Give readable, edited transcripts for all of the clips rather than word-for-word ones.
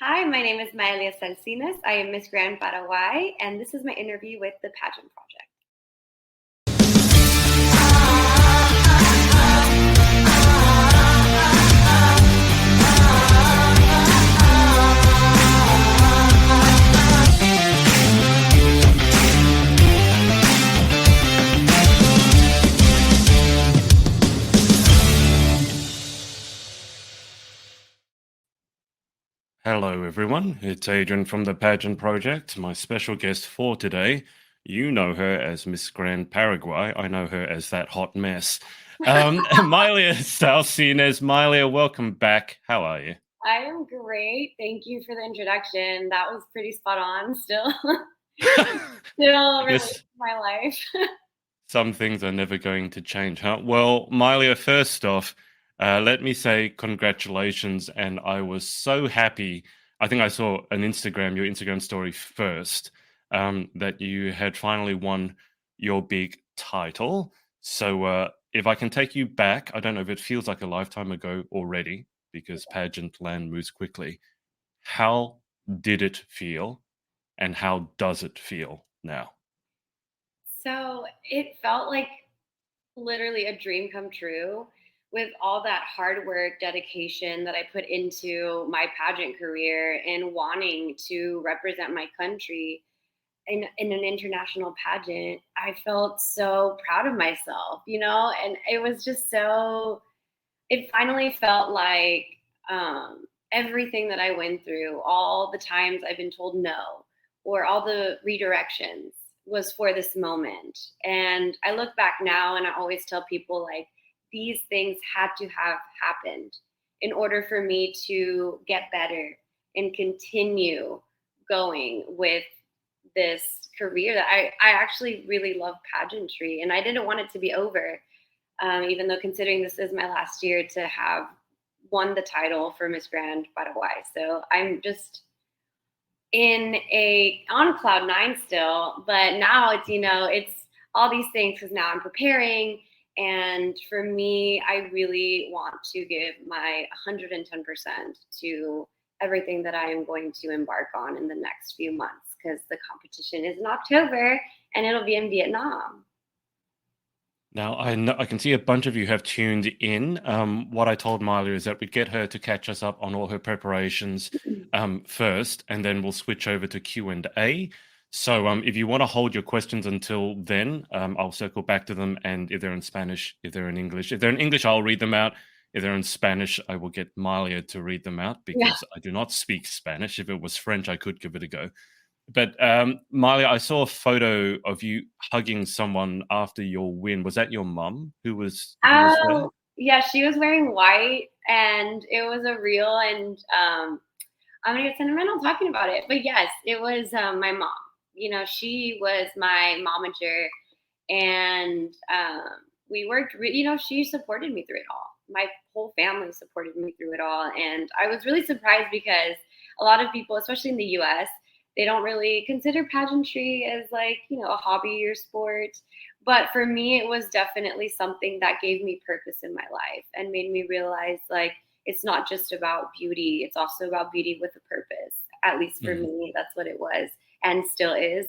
Hi, my name is Maelia Salcines. I am Miss Grand Paraguay, and this is my interview with the Pageant Project. Hello, everyone. It's Adrian from the Pageant Project. My special guest for today, you know her as Miss Grand Paraguay. I know her as that hot mess. Maelia Salcines. Maelia, welcome back. How are you? I am great. Thank you for the introduction. That was pretty spot on. Still I relates guess to my life. some things are never going to change, huh? Well, Maelia, first off, let me say congratulations. And I was so happy. I think I saw your Instagram story first, that you had finally won your big title. So if I can take you back, I don't know if it feels like a lifetime ago already, because pageant land moves quickly. How did it feel? And how does it feel now? So it felt like literally a dream come true with all that hard work, dedication that I put into my pageant career and wanting to represent my country in an international pageant. I felt so proud of myself, and it was just it finally felt like everything that I went through, all the times I've been told no, or all the redirections was for this moment. And I look back now and I always tell people, like, these things had to have happened in order for me to get better and continue going with this career that I actually really love pageantry, and I didn't want it to be over, even though considering this is my last year to have won the title for Miss Grand Paraguay. So I'm just on cloud nine still, but now it's all these things because now I'm preparing. And for me, I really want to give my 110% to everything that I am going to embark on in the next few months, because the competition is in October and it'll be in Vietnam. Now, I know I can see a bunch of you have tuned in. What I told Miley is that we'd get her to catch us up on all her preparations first, and then we'll switch over to Q&A. So if you want to hold your questions until then, I'll circle back to them. And if they're in Spanish, if they're in English, I'll read them out. If they're in Spanish, I will get Malia to read them out because I do not speak Spanish. If it was French, I could give it a go. But Malia, I saw a photo of you hugging someone after your win. Was that your mum who was there? Oh, yeah, she was wearing white and it was a real, and I'm gonna get sentimental talking about it. But yes, it was my mom. She was my momager, and we worked. She supported me through it all. My whole family supported me through it all, and I was really surprised because a lot of people, especially in the U.S., they don't really consider pageantry as, like, a hobby or sport. But for me, it was definitely something that gave me purpose in my life and made me realize, like, it's not just about beauty, it's also about beauty with a purpose. At least for me, that's what it was and still is.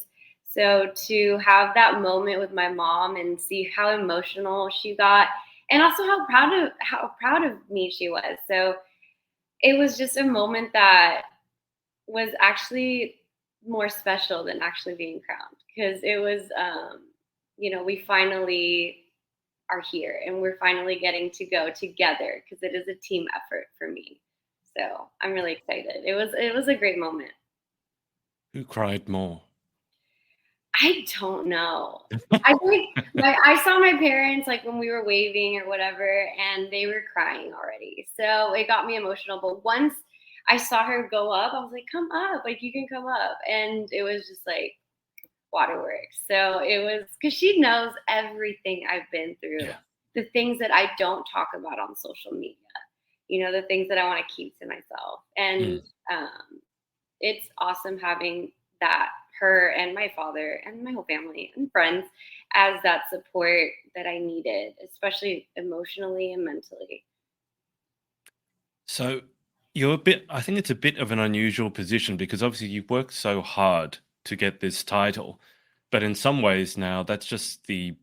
So to have that moment with my mom and see how emotional she got, and also how proud of me she was. So it was just a moment that was actually more special than actually being crowned, because it was we finally are here and we're finally getting to go together, because it is a team effort for me. So I'm really excited. It was a great moment. Who cried more? I don't know. I think I saw my parents, like, when we were waving or whatever, and they were crying already. So it got me emotional. But once I saw her go up, I was like, "Come up, like, you can come up," and it was just like waterworks. So it was because she knows everything I've been through, Yeah. the things that I don't talk about on social media, the things that I want to keep to myself. And um, it's awesome having that, her and my father and my whole family and friends, as that support that I needed, especially emotionally and mentally. So I think it's a bit of an unusual position because obviously you've worked so hard to get this title, but in some ways now it's just the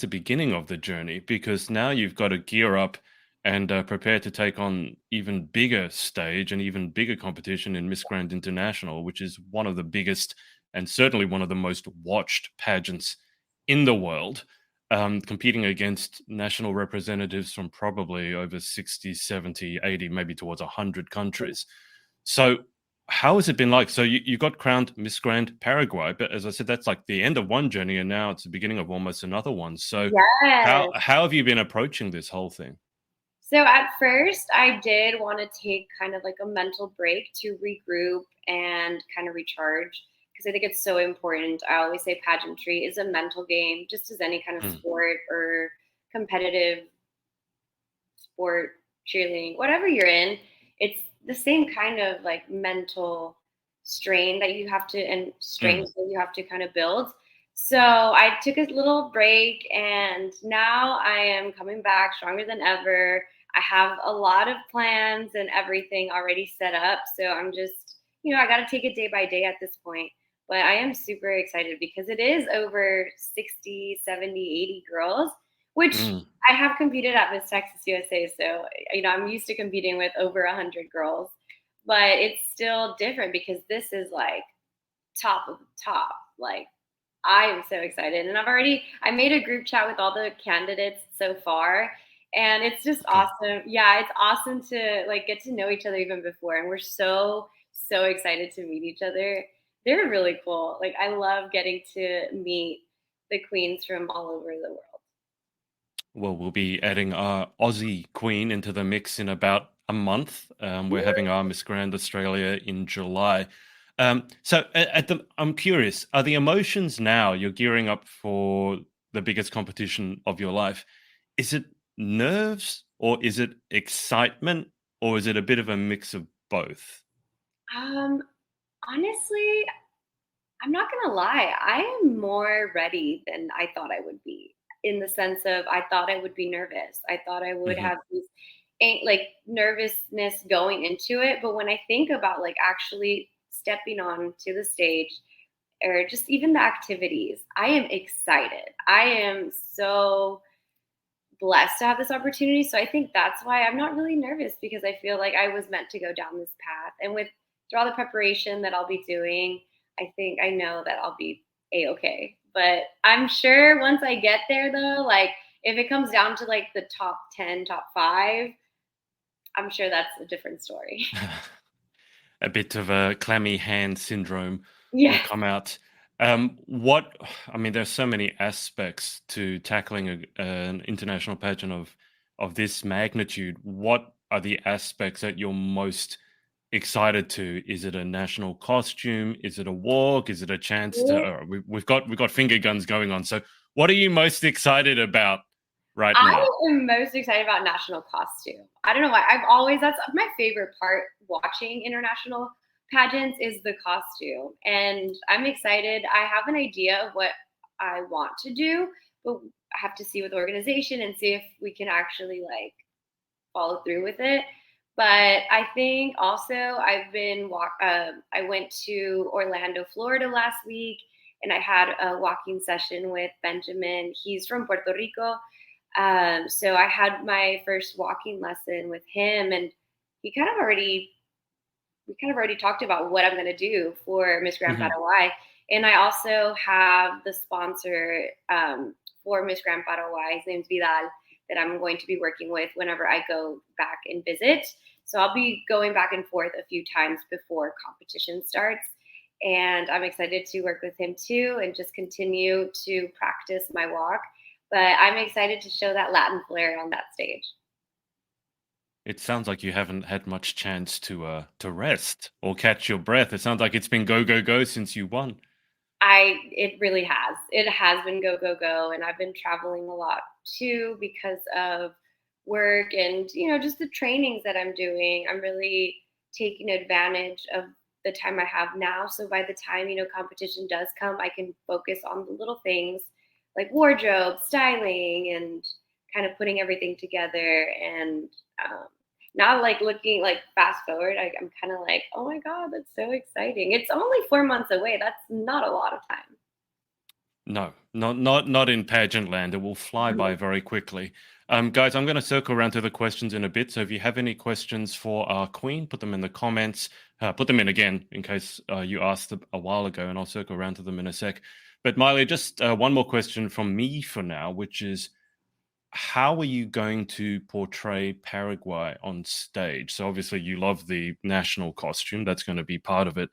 beginning of the journey because now you've got to gear up and prepare to take on even bigger stage and even bigger competition in Miss Grand International, which is one of the biggest and certainly one of the most watched pageants in the world, competing against national representatives from probably over 60, 70, 80, maybe towards 100 countries. So how has it been like? So you got crowned Miss Grand Paraguay, but as I said, that's like the end of one journey, and now it's the beginning of almost another one. So Yes. how have you been approaching this whole thing? So at first, I did want to take kind of like a mental break to regroup and kind of recharge because I think it's so important. I always say pageantry is a mental game, just as any kind of Mm, sport or competitive sport, cheerleading, whatever you're in, it's the same kind of like mental strain that you have to and mm. strength that you have to kind of build. So I took a little break and now I am coming back stronger than ever. I have a lot of plans and everything already set up. So I'm just, I got to take it day by day at this point. But I am super excited because it is over 60, 70, 80 girls, which Mm. I have competed at Miss Texas USA, so I'm used to competing with over 100 girls, but it's still different because this is like top of the top. Like I am so excited, and I made a group chat with all the candidates so far, and it's just Okay. awesome. Yeah, it's awesome to like get to know each other even before, and we're so excited to meet each other. They're really cool. Like I love getting to meet the queens from all over the world. Well, we'll be adding our Aussie Queen into the mix in about a month. We're having our Miss Grand Australia in July. I'm curious, are the emotions now you're gearing up for the biggest competition of your life? Is it nerves or is it excitement or is it a bit of a mix of both? Um, Honestly, I'm not gonna lie. I am more ready than I thought I would be. In the sense of, I thought I would be nervous. I thought I would Hmm. have these like nervousness going into it. But when I think about like actually stepping on to the stage or just even the activities, I am excited. I am so blessed to have this opportunity. So I think that's why I'm not really nervous because I feel like I was meant to go down this path. And with through all the preparation that I'll be doing, I think I know that I'll be a okay. But I'm sure once I get there though, like if it comes down to like the top 10, top 5, I'm sure that's a different story. A bit of a clammy hand syndrome will Yes. come out. I mean, there's so many aspects to tackling an international pageant of this magnitude. What are the aspects that you're most excited to? Is it a national costume? Is it a walk? Is it a chance to? We've got finger guns going on. So, what are you most excited about right I now? am most excited about national costume. I don't know why. That's my favorite part watching international pageants is the costume. And I'm excited. I have an idea of what I want to do, but I have to see with the organization and see if we can actually like follow through with it. But I think also I went to Orlando, Florida last week, and I had a walking session with Benjamin. He's from Puerto Rico, so I had my first walking lesson with him, and he kind of already we kind of already talked about what I'm going to do for Miss Grand Hmm. Paraguay. And I also have the sponsor for Miss Grand Paraguay. His name's Vidal, that I'm going to be working with whenever I go back and visit. So I'll be going back and forth a few times before competition starts. And I'm excited to work with him too and just continue to practice my walk. But I'm excited to show that Latin flair on that stage. It sounds like you haven't had much chance to rest or catch your breath. It sounds like it's been go go go since you won. It really has. It has been go, go, go. And I've been traveling a lot too because of work and, just the trainings that I'm doing. I'm really taking advantage of the time I have now. So by the time, competition does come, I can focus on the little things like wardrobe, styling, and kind of putting everything together. And now, like looking like fast forward, I'm kind of like, oh my God, that's so exciting. It's only 4 months away. That's not a lot of time. No, not in pageant land. It will fly by very quickly. Guys, I'm going to circle around to the questions in a bit. So if you have any questions for our queen, put them in the comments. Put them in again in case you asked a while ago, and I'll circle around to them in a sec. But Miley, just one more question from me for now, which is, how are you going to portray Paraguay on stage? So obviously you love the national costume. That's going to be part of it.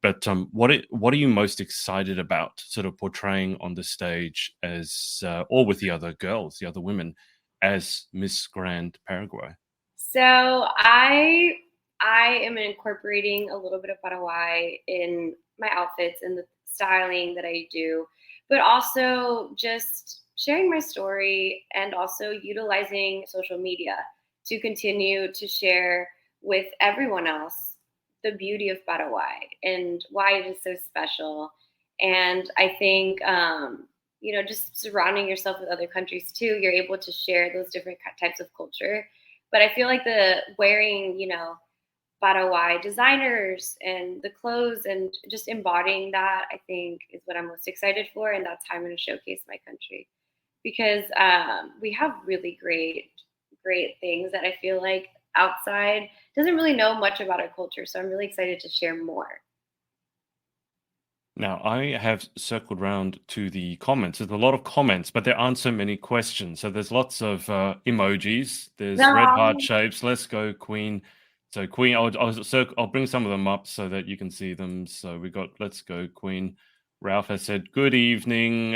But what are you most excited about sort of portraying on the stage as, or with the other girls, the other women, as Miss Grand Paraguay? So I am incorporating a little bit of Paraguay in my outfits and the styling that I do, but also just sharing my story and also utilizing social media to continue to share with everyone else the beauty of Paraguay and why it is so special. And I think, just surrounding yourself with other countries too, you're able to share those different types of culture. But I feel like the wearing, Paraguay designers and the clothes and just embodying that, I think, is what I'm most excited for. And that's how I'm going to showcase my country because we have really great things that I feel like outside doesn't really know much about our culture. So I'm really excited to share more. Now, I have circled round to the comments. There's a lot of comments, but there aren't so many questions. So there's lots of emojis. There's red heart No. shapes. Let's go, Queen. So Queen, I'll bring some of them up so that you can see them. So we got Let's Go, Queen. Ralph has said, good evening.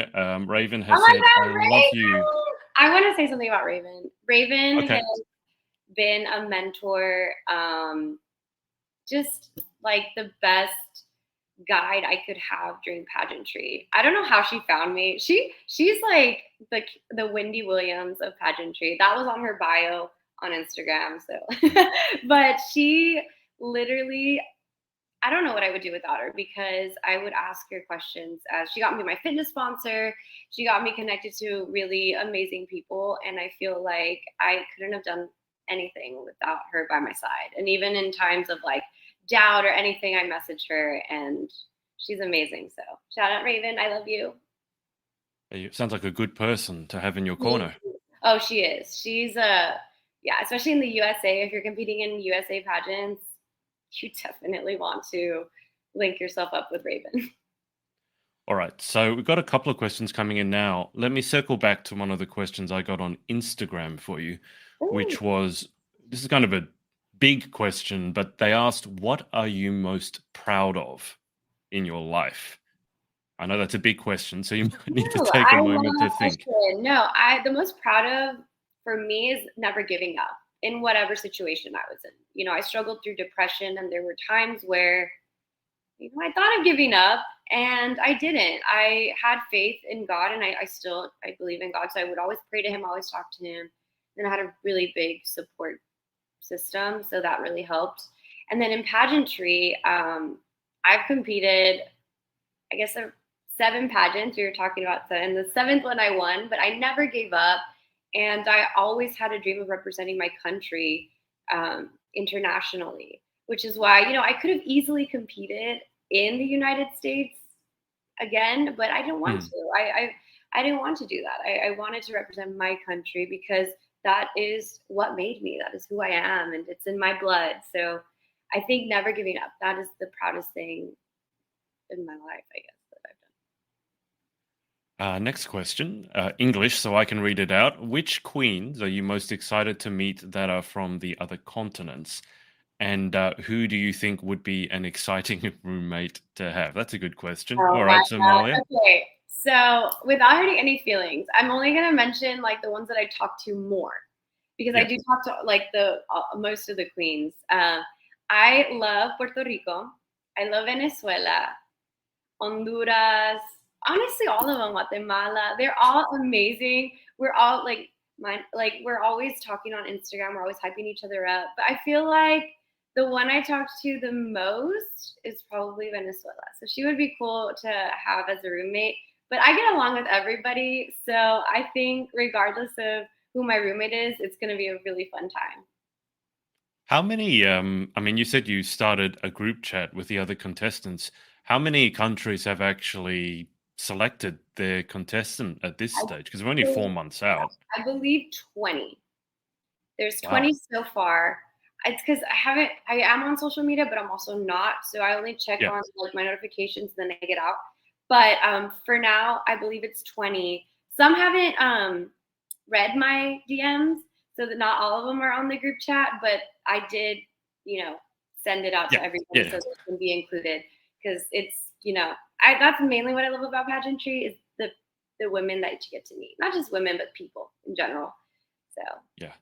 Raven Oh has my said, I God, love you. Raven! I want to say something about Raven. Raven Okay. has been a mentor, just like the best guide I could have during pageantry. I don't know how she found me. She's like the Wendy Williams of pageantry. That was on her bio on Instagram. So, but she literally, I don't know what I would do without her because I would ask her questions. As she got me my fitness sponsor, she got me connected to really amazing people, and I feel like I couldn't have done anything without her by my side. And even in times of like doubt or anything, I message her, and she's amazing. So shout out Raven, I love you. Sounds like a good person to have in your corner. Oh, she is. She's yeah, especially in the USA. If you're competing in USA pageants, you definitely want to link yourself up with Raven. All right, so we've got a couple of questions coming in now. Let me circle back to one of the questions I got on Instagram for you, Ooh. which was, this is kind of a big question, but they asked, what are you most proud of in your life? I know that's a big question, so you might need to No, take a I love moment to that think. question. No, I the most proud of for me is never giving up in whatever situation I was in. I struggled through depression and there were times where I thought of giving up and I didn't. I had faith in God and I believe in God. So I would always pray to him, always talk to him. And I had a really big support system. So that really helped. And then in pageantry, I've competed, I guess, 7 pageants. We were talking about and the 7th one I won, but I never gave up. And I always had a dream of representing my country internationally, which is why, I could have easily competed in the United States again, but I didn't want Hmm. to. I didn't want to do that. I wanted to represent my country because that is what made me. That is who I am, and it's in my blood. So I think never giving up. That is the proudest thing in my life, I guess, that I've Next question, English, so I can read it out. Which queens are you most excited to meet that are from the other continents? And who do you think would be an exciting roommate to have? That's a good question. done. All Oh my right, Somalia. God. Okay. So without hurting any feelings, I'm only gonna mention like the ones that I talk to more because I Yeah. do talk to like the most of the queens. I love Puerto Rico. I love Venezuela, Honduras. Honestly, all of them. Guatemala. They're all amazing. We're all we're always talking on Instagram. We're always hyping each other up. But I feel like the one I talked to the most is probably Venezuela. So she would be cool to have as a roommate. But I get along with everybody. So I think regardless of who my roommate is, it's going to be a really fun time. How many, I mean, you said you started a group chat with the other contestants. How many countries have actually selected their contestant at this I stage? Because we're only think 4 months out. I believe 20. There's Wow. 20 so far. It's because I am on social media, but I'm also not. So I only check Yeah. on like my notifications, then I get out. But for now, I believe it's 20. Some haven't read my DMs, so that not all of them are on the group chat, but I did, send it out to Yeah. everybody so Yeah. they can be included because it's, that's mainly what I love about pageantry is the women that you get to meet, not just women, but people in general. So. Yeah.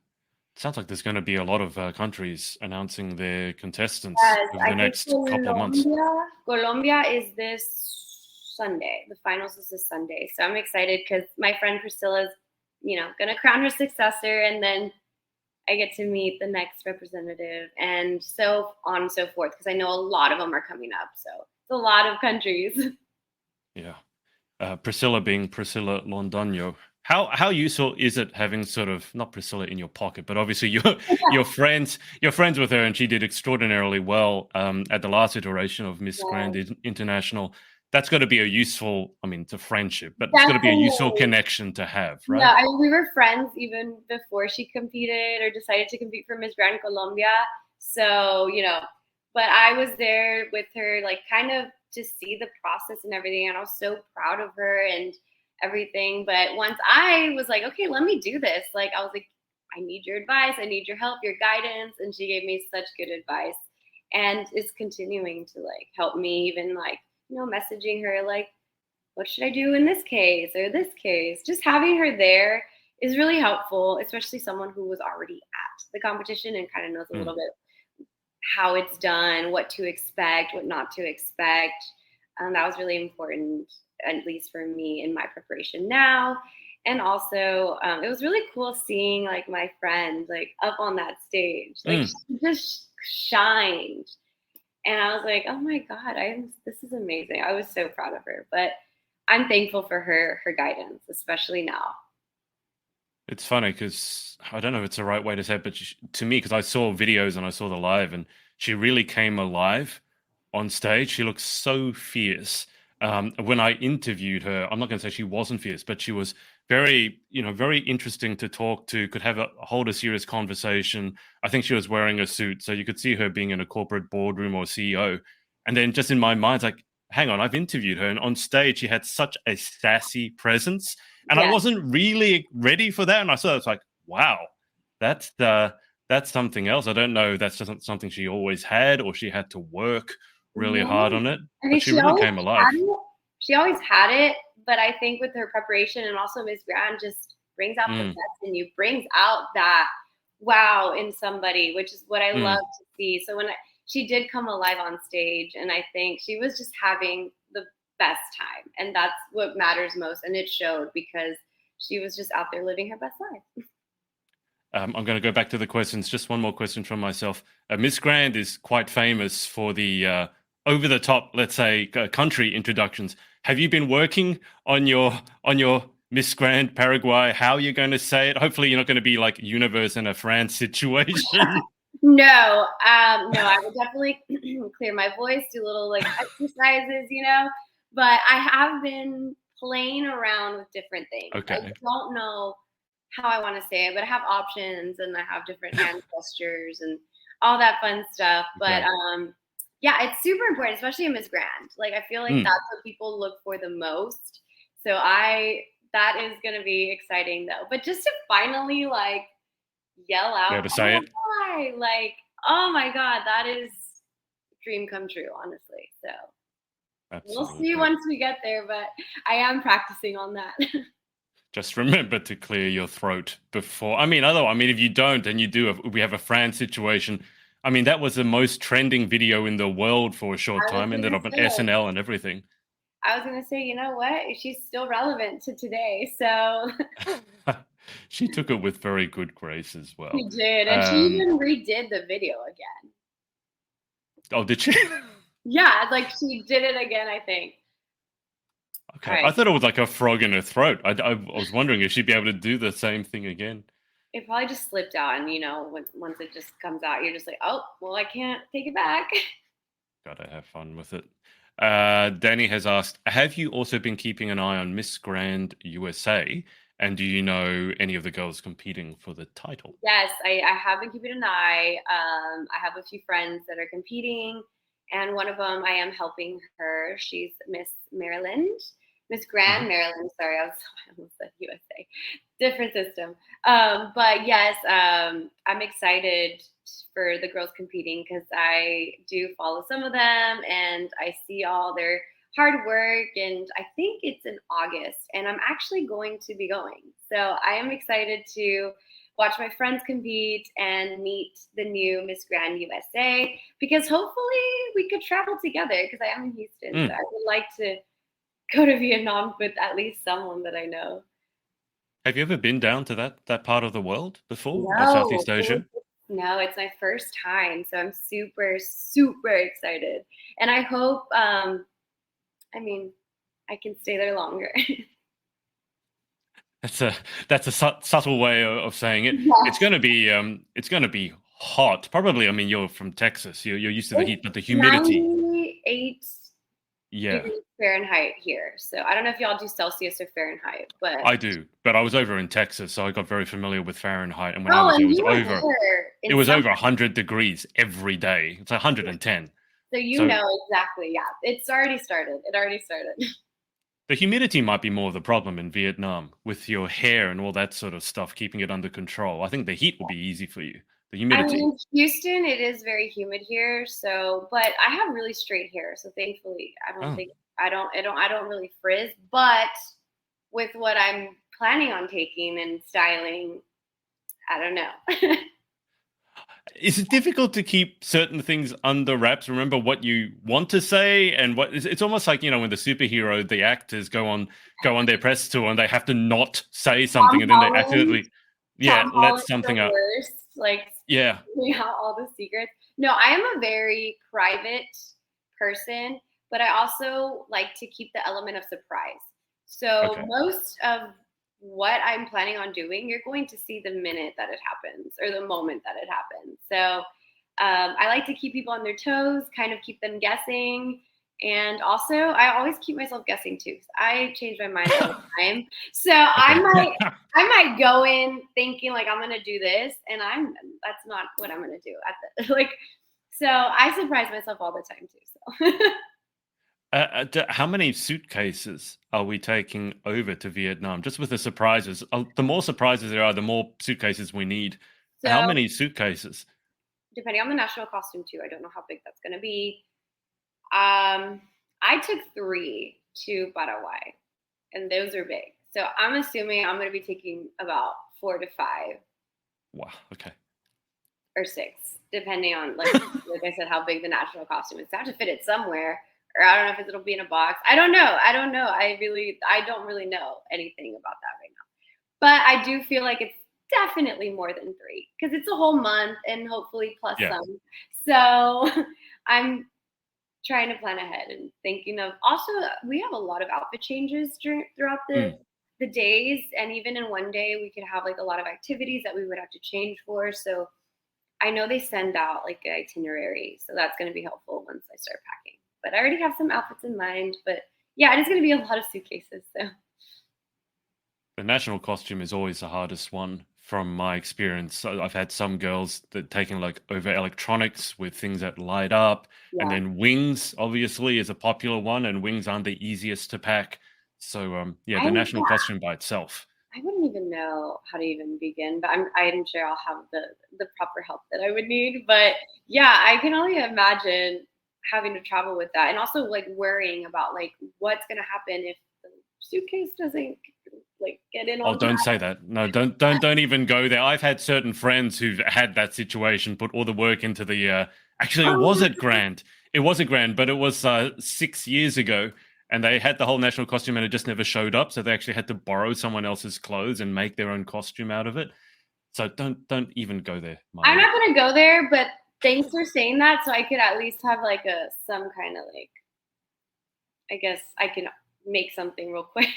Sounds like there's going to be a lot of countries announcing their contestants Yes, over I the think next couple of months. Colombia is this Sunday. The finals is this Sunday. So I'm excited because my friend Priscilla's, gonna crown her successor, and then I get to meet the next representative, and so on and so forth. Because I know a lot of them are coming up. So it's a lot of countries. Yeah. Priscilla being Priscilla Londoño. How useful is it having sort of not Priscilla in your pocket, but obviously you're friends with her, and she did extraordinarily well at the last iteration of Miss Grand Yeah, International. That's got to be a useful, I mean, it's a friendship, but it's got to be a useful definitely. connection to have, Yeah, right? I mean, we were friends even before she competed or decided to compete for Miss Grand Colombia. So, but I was there with her, like, kind of to see the process and everything. And I was so proud of her and everything. But once I was like, okay, let me do this, like, I was like, I need your advice. I need your help, your guidance. And she gave me such good advice and is continuing to, like, help me, even, like, messaging her, like, what should I do in this case or this case? Just having her there is really helpful, especially someone who was already at the competition and kind of knows a Mm. little bit how it's done, what to expect, what not to expect. That was really important, at least for me in my preparation now. And also, it was really cool seeing like my friend like up on that stage. Like Mm. she just shined, and I was like, oh my god, this is amazing. I was so proud of her, but I'm thankful for her guidance, especially now. It's funny because I don't know if it's the right way to say it, but to me, because I saw videos and I saw the live, and she really came alive on stage. She looks so fierce. When I interviewed her, I'm not going to say she wasn't fierce, but she was very, very interesting to talk to. Could hold a serious conversation. I think she was wearing a suit, so you could see her being in a corporate boardroom or CEO. And then just in my mind, it's like, hang on, I've interviewed her, and on stage she had such a sassy presence, and I Yeah. wasn't really ready for that. And I saw it, was like, wow, that's something else. I don't know if that's just something she always had, or she had to work really hard No. on it, I but mean, she really came alive. she always had it, but I think with her preparation and also Miss Grand just brings out the Mm, best in you, brings out that wow in somebody, which is what I love mm. to see. So she did come alive on stage, and I think she was just having the best time, and that's what matters most. And it showed because she was just out there living her best life. I'm going to go back to the questions. Just one more question from myself. Miss Grand is quite famous for the over the top, let's say, country introductions. Have you been working on your Miss Grand Paraguay? How you're going to say it? Hopefully, you're not going to be like Universe in a France situation. No, no, I would definitely clear my voice, do little like exercises, But I have been playing around with different things. I Okay. don't know how I want to say it, but I have options and I have different hand gestures and all that fun stuff. But Okay. yeah, it's super important, especially in Miss Grand. Like I feel like Mm. that's what people look for the most. So that is gonna be exciting though. But just to finally like yell Be out, able to say "Oh it. my!" Like, oh my god, that is dream come true, honestly. So we'll see Absolutely. once we get there, but I am practicing on that. Just remember to clear your throat before. I mean, otherwise, I mean, if you don't, and you do, we have a France situation. I mean, that was the most trending video in the world for a short I was time. Ended gonna up on say, SNL and everything. you know what? She's still relevant to today. So She took it with very good grace as well. she did, and she Um, even redid the video again. oh, did she? Yeah, like she did it again. I think. All Okay, I right. thought it was like a frog in her throat. I was wondering if she'd be able to do the same thing again. it probably just slipped out, and once it just comes out, you're just like, oh, well, I can't take it back. Gotta have fun with it. Danny has asked, have you also been keeping an eye on Miss Grand USA? And do you know any of the girls competing for the title? Yes, I have been keeping an eye. I have a few friends that are competing, and one of them I am helping her. She's Miss Grand Hmm. Maryland. Sorry, I almost said USA. Different system. But yes, I'm excited for the girls competing because I do follow some of them, and I see all their hard work. And I think it's in August, and I'm actually going to be going. So I am excited to watch my friends compete and meet the new Miss Grand USA because hopefully we could travel together because I am in Houston. So Mm. I would like to go to Vietnam with at least someone that I know. Have you ever been down to that part of the world before, or No, Southeast Asia? no, it's my first time. So I'm super, super excited. And I hope, I mean, I can stay there longer. That's a subtle way of saying it. Yeah. It's gonna be hot. Probably. I mean, you're from Texas. You're used to the It's heat, but the humidity. 98 Yeah, degrees Fahrenheit here. So I don't know if y'all do Celsius or Fahrenheit, but I do. But I was over in Texas, so I got very familiar with Fahrenheit. And when I oh, was there, and you were there it in was summer. over 100 degrees every day. It's 110. So you So know exactly. Yeah, it's already started. It already started. the humidity might be more of the problem in Vietnam with your hair and all that sort of stuff, keeping it under control. I think the heat will be easy for you. The I humidity. mean, Houston, it is very humid here. So, but I have really straight hair, so thankfully, I don't Oh. think I don't really frizz. But with what I'm planning on taking and styling, I don't know. Is it difficult to keep certain things under wraps? Remember what you want to say and what it's almost like, when the superhero, the actors go on their press tour and they have to not say something Tom and then they Holland, accidentally, yeah, Tom let Holland's the something out. worst. Like Yeah. spilling out all the secrets. No, I am a very private person, but I also like to keep the element of surprise. So Okay. most of what I'm planning on doing, you're going to see the minute that it happens or the moment that it happens. So I like to keep people on their toes, kind of keep them guessing. And also, I always keep myself guessing too. I change my mind all the time. So Okay. I might go in thinking like I'm gonna do this, and that's not what I'm gonna do at the like. So I surprise myself all the time too. So How many suitcases are we taking over to Vietnam? Just with the surprises. The more surprises there are, the more suitcases we need. How so many suitcases? depending on the national costume too, I don't know how big that's gonna be. I took 3 to Paraguay, and those are big. So I'm assuming I'm gonna be taking about 4 to 5 Wow. Okay. or 6, depending on like I said, how big the national costume is. I have to fit it somewhere, or I don't know if it'll be in a box. I don't know. I don't really know anything about that right now. But I do feel like it's definitely more than 3 because it's a whole month and hopefully plus Yeah. some. So I'm trying to plan ahead and thinking of also we have a lot of outfit changes throughout Mm. the days, and even in one day we could have like a lot of activities that we would have to change for. So I know they send out like an itinerary, so that's going to be helpful once I start packing. But I already have some outfits in mind. But yeah, it is going to be a lot of suitcases. So The national costume is always the hardest one from my experience. So I've had some girls that taking like over electronics with things that light up, and yeah, then wings obviously is a popular one, and wings aren't the easiest to pack. So yeah, I the national yeah, costume by itself. I wouldn't even know how to even begin. But I'm sure I'll have the proper help that I would need. But yeah, I can only imagine having to travel with that, and also like worrying about like what's going to happen if the suitcase doesn't like get in Oh, on don't time. say that. No, don't even go there. I've had certain friends who've had that situation, put all the work into the actually it was at Grand. It was a Grand, but it was 6 years ago, and they had the whole national costume and it just never showed up. So they actually had to borrow someone else's clothes and make their own costume out of it. So don't even go there, I'm Miley. not gonna go there, but thanks for saying that. So I could at least have like a some kind of like I guess I can make something real quick.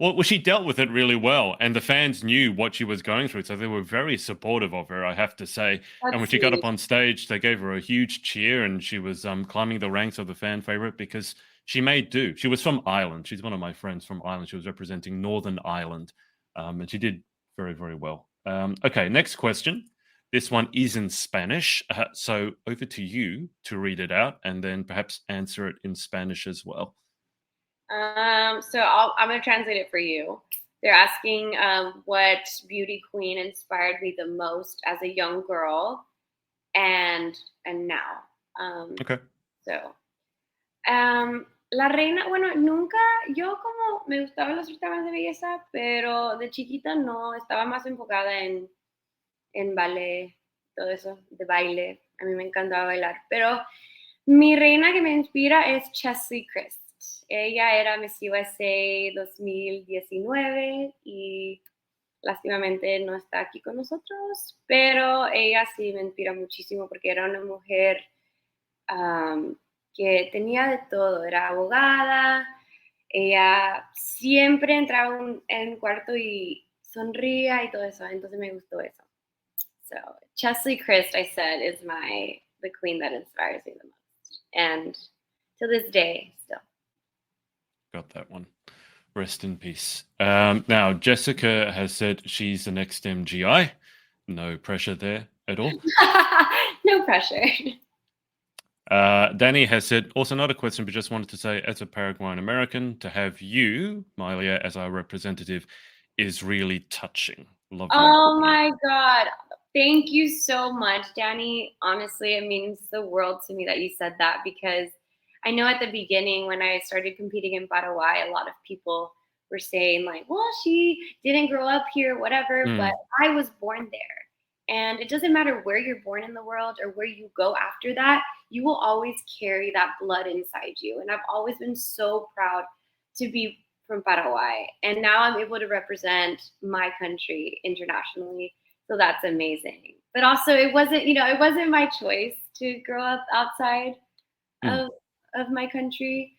Well, she dealt with it really well, and the fans knew what she was going through, so they were very supportive of her, I have to say. And when That's she got up sweet. on stage, they gave her a huge cheer, and she was climbing the ranks of the fan favorite because she made do. She was from Ireland. She's one of my friends from Ireland. She was representing Northern Ireland, and she did very, very well. Okay, next question. This one is in Spanish, so over to you to read it out, and then perhaps answer it in Spanish as well. So I'm going to translate it for you. They're asking what beauty queen inspired me the most as a young girl and now. Okay. So, la reina, bueno, nunca, yo como me gustaban los certámenes de belleza, pero de chiquita no, estaba más enfocada en ballet, todo eso, de baile. A mí me encantaba bailar. Pero mi reina que me inspira es Chesley Christ. Ella era Miss USA 2019 y lástimamente no está aquí con nosotros, pero ella sí me inspira muchísimo porque era una mujer que tenía de todo, era abogada, ella siempre entraba en un cuarto y sonría y todo eso, entonces me gustó eso. So Chesley Christ, I said, is the queen that inspires me the most, and to this day, still. Got that one. Rest in peace. Now, Jessica has said she's the next MGI. No pressure there at all. No pressure. Danny has said, also not a question, but just wanted to say, as a Paraguayan American, to have you, Maelia, as our representative is really touching. Love you. Oh my God. Thank you so much, Danny. Honestly, it means the world to me that you said that because I know at the beginning when I started competing in Paraguay, a lot of people were saying, like, well, she didn't grow up here, whatever, but I was born there. And it doesn't matter where you're born in the world or where you go after that, you will always carry that blood inside you. And I've always been so proud to be from Paraguay. And now I'm able to represent my country internationally. So that's amazing. But also it wasn't my choice to grow up outside of my country.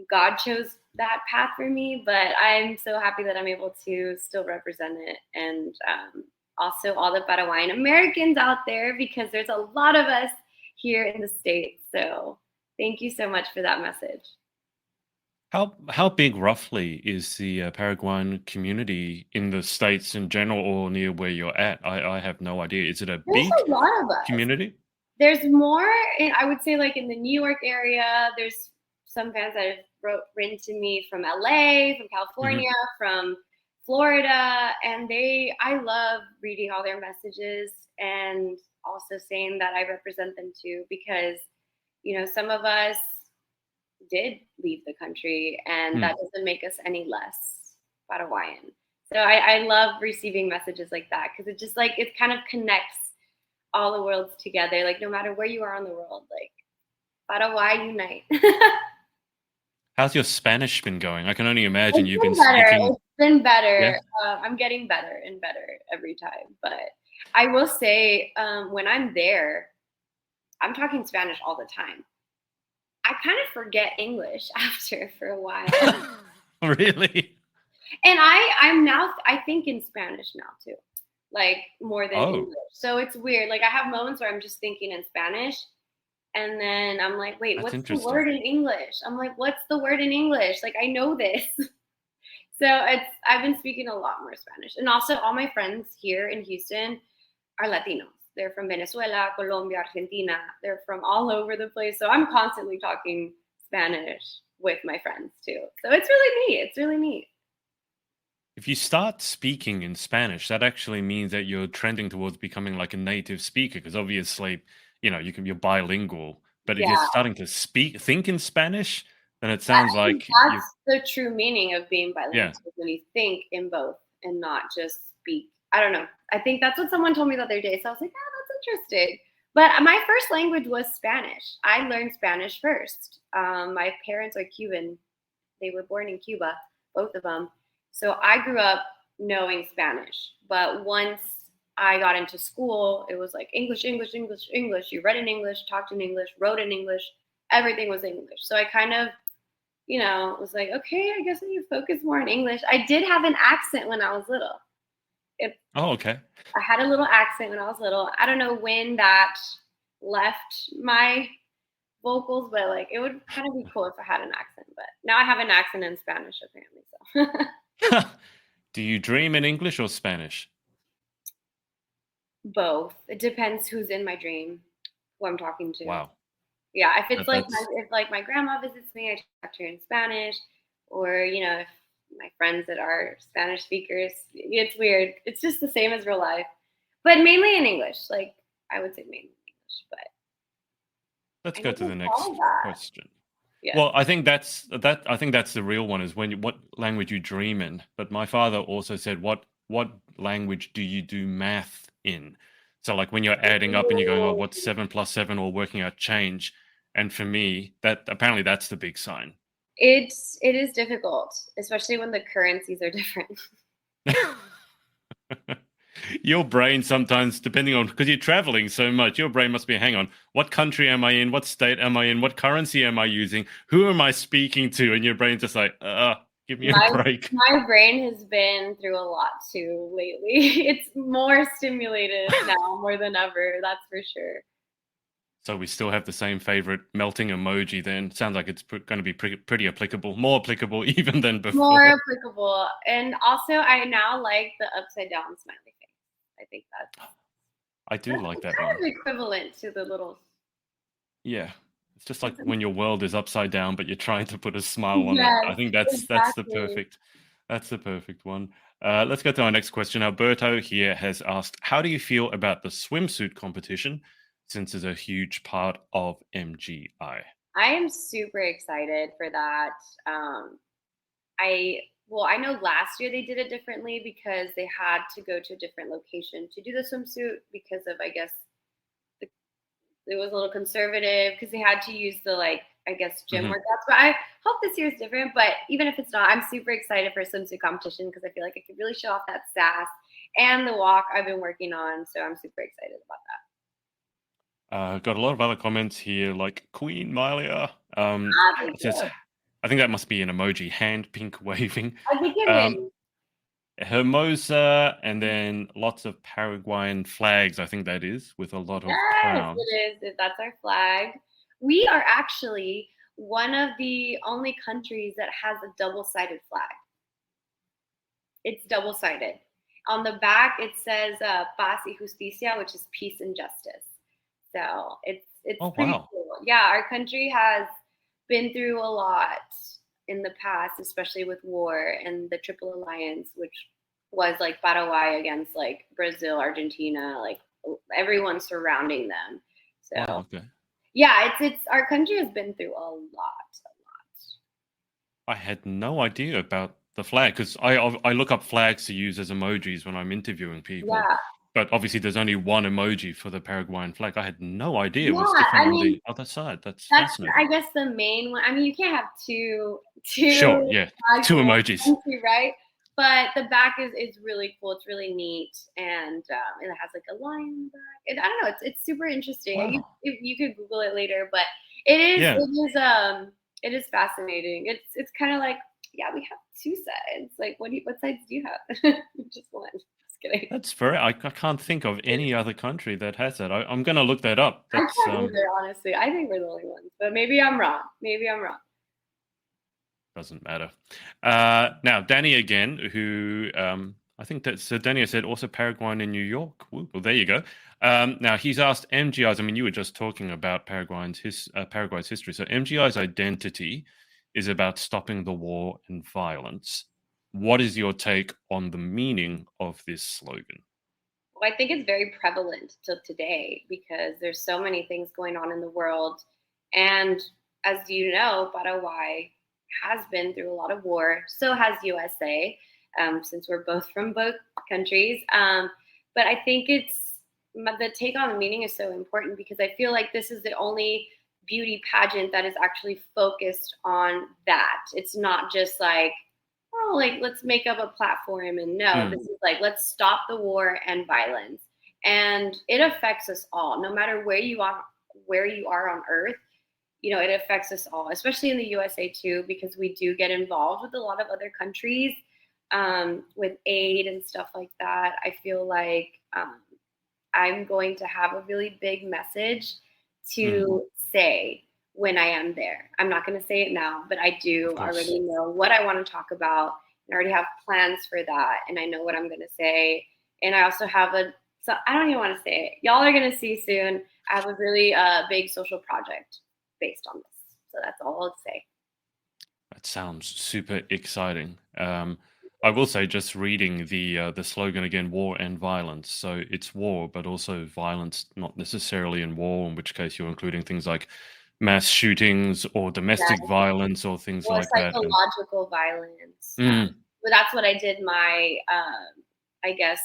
God chose that path for me, but I'm so happy that I'm able to still represent it. And also all the Paraguayan Americans out there, because there's a lot of us here in the States. So thank you so much for that message. How big roughly is the Paraguayan community in the States in general or near where you're at? I have no idea. Is it a There's big a lot of us. community? There's more, I would say, like in the New York area. There's some fans that have written to me from LA, from California, from Florida, and I love reading all their messages and also saying that I represent them too, because some of us did leave the country, and that doesn't make us any less Paraguayan. So I love receiving messages like that because it just it kind of connects all the worlds together. Like no matter where you are in the world, like Paraguay unite. How's your Spanish been going? I can only imagine you've been better. speaking. It's been better. Yeah. I'm getting better and better every time. But I will say, when I'm there, I'm talking Spanish all the time. I kind of forget English after for a while. Really? And I'm now, I think in Spanish now too, like more than English. So it's weird. Like I have moments where I'm just thinking in Spanish. And then I'm like, wait, That's what's the word in English? I'm like, what's the word in English? Like, I know this. So I've been speaking a lot more Spanish. And also all my friends here in Houston are Latinos. They're from Venezuela, Colombia, Argentina. They're from all over the place. So I'm constantly talking Spanish with my friends too. So it's really neat. It's really neat. If you start speaking in Spanish, that actually means that you're trending towards becoming like a native speaker, because obviously, you're bilingual. But if you're starting to think in Spanish, then it sounds like that's the true meaning of being bilingual. Yeah. When you think in both and not just speak. I don't know. I think that's what someone told me the other day. So I was like, that's interesting. But my first language was Spanish. I learned Spanish first. My parents are Cuban. They were born in Cuba, both of them. So I grew up knowing Spanish. But once I got into school, it was like English, English, English, English. You read in English, talked in English, wrote in English. Everything was English. So I kind of was like, okay, I guess I need to focus more on English. I did have an accent when I was little. Oh, okay. I had a little accent when I was little. I don't know when that left my vocals, but like it would kind of be cool if I had an accent. But now I have an accent in Spanish apparently. So Do you dream in English or Spanish? both. It depends who's in my dream, who I'm talking to. Wow. Yeah, if it's like That's my grandma visits me, I talk to her in Spanish, or if my friends that are Spanish speakers, it's weird. It's just the same as real life, but mainly in English. Like I would say mainly in English, but let's I go never to the saw next that. question. Yeah. Well, I think that's the real one is what language you dream in. But my father also said, what language do you do math in? So like when you're adding up and you're going, oh, what's 7 plus 7 or working out change? And for me, that apparently that's the big sign. It is difficult, especially when the currencies are different. Your brain sometimes, depending on because you're traveling so much, your brain must be, hang on, what country am I in? What state am I in? What currency am I using? Who am I speaking to? And your brain's just like, give me a My break. my brain has been through a lot too lately. It's more stimulated now more than ever, that's for sure. So we still have the same favorite melting emoji then. Sounds like it's going to be pretty applicable, more applicable even than More before. applicable. And also I now like the upside down smiley face. I think I do that's like that kind one. of equivalent to the little Yeah. It's just like when your world is upside down, but you're trying to put a smile on it. Yes, I think exactly. that's the perfect one. Let's go to our next question. Alberto here has asked, how do you feel about the swimsuit competition since it's a huge part of MGI? I am super excited for that. Um, I know last year they did it differently because they had to go to a different location to do the swimsuit because of, I guess, the, it was a little conservative because they had to use the, like, I guess, gym Mhm. workouts. But I hope this year is different. But even if it's not, I'm super excited for a swimsuit competition because I feel like I could really show off that sass and the walk I've been working on. So I'm super excited about Got a lot of other comments here, like Queen Maelia. that. Thank It says, you. I think that must be an emoji, hand pink waving. I think it Um, is. Hermosa, and then lots of Paraguayan flags. I think that is with a lot of Yes, crowns. it is. That's our flag. We are actually one of the only countries that has a double-sided flag. It's double-sided. On the back, it says "Paz y Justicia," which is peace and justice. So it's Oh pretty wow! cool. Yeah, our country has been through a lot in the past, especially with war and the Triple Alliance, which was like Paraguay against like Brazil, Argentina, like everyone surrounding them. Wow. So Okay. yeah, it's our country has been through a lot, a I had no idea about the flag because I look up flags to use as emojis when I'm interviewing lot. people, Yeah, but obviously there's only one emoji for the Paraguayan flag. I had no idea it was yeah. different I on mean, the other side. That's that's, fascinating. I guess, the main one. I mean, you can't have Sure. two Yeah. flags Two in one emojis. country, right? But the back is really cool. It's really neat, and it has like a lion in the back. And I don't know. It's super interesting. Wow. You could Google it later, but it is Yeah. it is fascinating. It's kind of like, yeah, we have two sides. Like, what sides do you have? Just one. Just kidding. That's very. I can't think of any other country that has that. I'm gonna look that up. I That's can't either, honestly. I think we're the only ones, but maybe I'm wrong. Maybe I'm wrong. doesn't matter. Now Danny again, who I think that so Danny said also Paraguayan in New York. Ooh, well, there you go. Now he's asked MGI's. I mean, you were just talking about Paraguay's history. So MGI's identity is about stopping the war and violence. What is your take on the meaning of this slogan? Well, I think it's very prevalent till today because there's so many things going on in the world. And as you know, Paraguay has been through a lot of war. So has USA, since we're both from both countries. But I think the take on the meaning is so important because I feel like this is the only beauty pageant that is actually focused on that. It's not just like, oh, like let's make up a platform, and no, Mm, this is like, let's stop the war and violence. And it affects us all, no matter where you are on earth. it affects us all, especially in the USA too, because we do get involved with a lot of other countries with aid and stuff like that. I feel like I'm going to have a really big message to say when I am there. I'm not going to say it now, but I do already know what I want to talk about. And I already have plans for that, and I know what I'm going to say. And I also have so I don't even want to say it. Y'all are going to see soon. I have a really big social project based on this. So that's all I'll say. That sounds super exciting. I will say, just reading the slogan again, war and violence. So it's war, but also violence, not necessarily in war, in which case you're including things like mass shootings or domestic violence or things Or like that. psychological violence. Mm, But that's what I did my, I guess,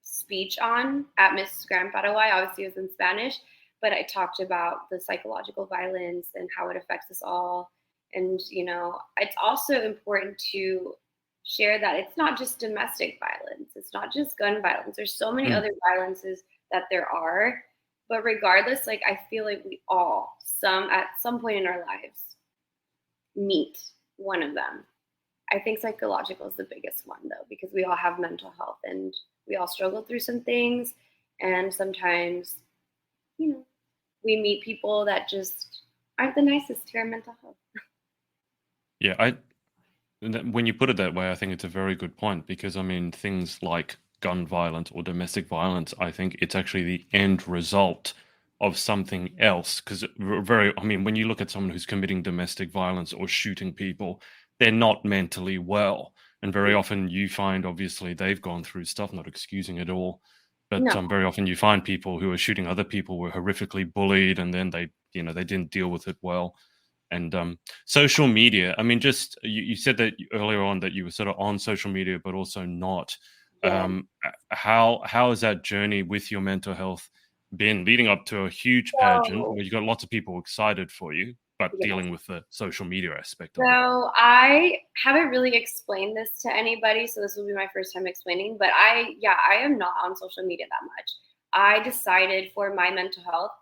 speech on at Miss Grand Paraguay. Obviously, it was in Spanish, but I talked about the psychological violence and how it affects us all. And, it's also important to share that it's not just domestic violence. It's not just gun violence. There's so many other violences that there are. But regardless, like, I feel like we all, at some point in our lives, meet one of them. I think psychological is the biggest one, though, because we all have mental health and we all struggle through some things. And sometimes, we meet people that just aren't the nicest to our mental health. yeah, when you put it that way, I think it's a very good point, because I mean, things like gun violence or domestic violence, I think it's actually the end result of something else. Because I mean, when you look at someone who's committing domestic violence or shooting people, they're not mentally well. And very often you find, obviously, they've gone through stuff, not excusing it all, but No. very often you find people who are shooting other people were horrifically bullied, and then they didn't deal with it well. And social media, I mean, just you said that earlier on that you were sort of on social media, but also not. Yeah. How has that journey with your mental health been, leading up to a huge pageant So, where you got lots of people excited for you, but yes. dealing with the social media aspect of it? So I haven't really explained this to anybody, so this will be my first time explaining. But I am not on social media that much. I decided for my mental health,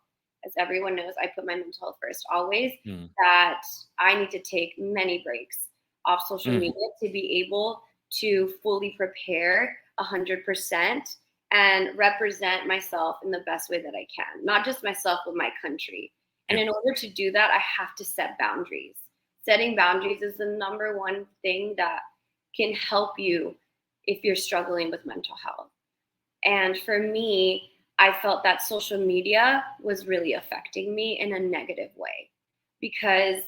as everyone knows, I put my mental health first always, that I need to take many breaks off social media to be able to fully prepare 100% and represent myself in the best way that I can. Not just myself, but my country. And in order to do that, I have to set boundaries. Setting boundaries is the number one thing that can help you if you're struggling with mental health. And for me, I felt that social media was really affecting me in a negative way because,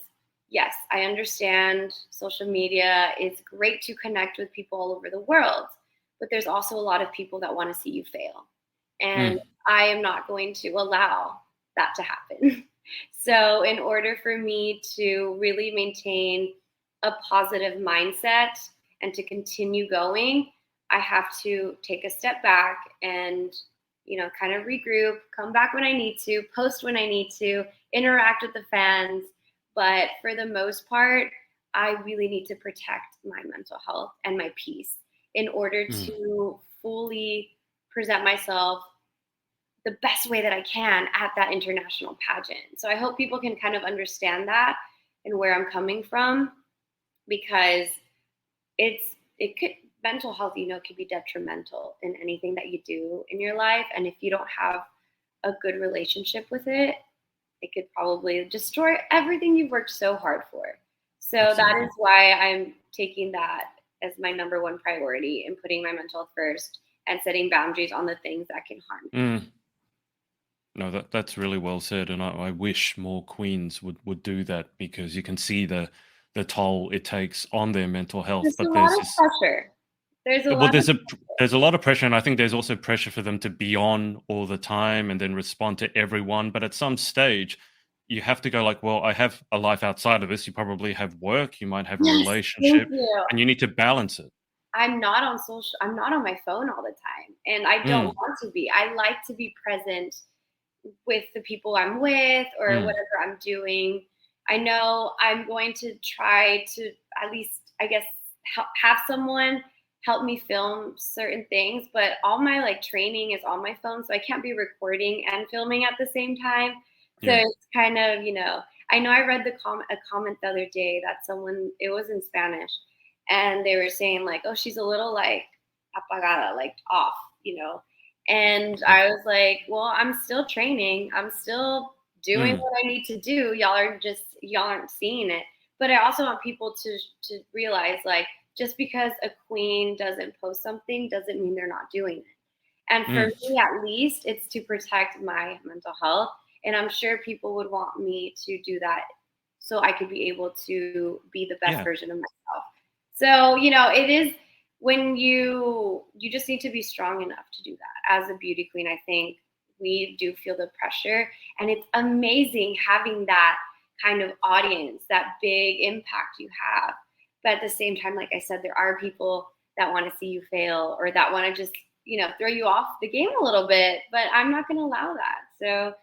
yes, I understand social media is great to connect with people all over the world, but there's also a lot of people that want to see you fail. And I am not going to allow that to happen. So in order for me to really maintain a positive mindset and to continue going, I have to take a step back and, kind of regroup, come back when I need to, post when I need to, interact with the fans. But for the most part, I really need to protect my mental health and my peace in order to fully present myself the best way that I can at that international pageant. So I hope people can kind of understand that and where I'm coming from, because mental health, could be detrimental in anything that you do in your life. And if you don't have a good relationship with it, it could probably destroy everything you've worked so hard for. So Absolutely. that is why I'm taking that as my number one priority and putting my mental health first and setting boundaries on the things that can harm. No, that's really well said, and I wish more queens would do that, because you can see the toll it takes on their mental health. There's a But lot there's of this pressure. There's a well, lot of there's a lot of pressure, and I think there's also pressure for them to be on all the time and then respond to everyone. But at some stage, you have to go like, well, I have a life outside of this. You probably have work, you might have a yes, thank relationship, you. and you need to balance it. I'm not on my phone all the time, and I don't want to be. I like to be present with the people I'm with or whatever I'm doing. I know I'm going to try to at least, I guess, have someone help me film certain things, but all my training is on my phone, so I can't be recording and filming at the same time. So Yeah. it's kind of, I know I read a comment the other day that it was in Spanish, and they were saying like, oh, she's a little like apagada, like off, and Okay. I was like, well, I'm still training. I'm still doing Mm. what I need to do. Y'all aren't seeing it. But I also want people to realize like, just because a queen doesn't post something doesn't mean they're not doing it. And for Mm. me, at least, it's to protect my mental health. And I'm sure people would want me to do that so I could be able to be the best Yeah. version of myself. So, it is when you just need to be strong enough to do that. As a beauty queen, I think we do feel the pressure. And it's amazing having that kind of audience, that big impact you have. But at the same time, like I said, there are people that want to see you fail or that want to just throw you off the game a little bit, but I'm not going to allow that. So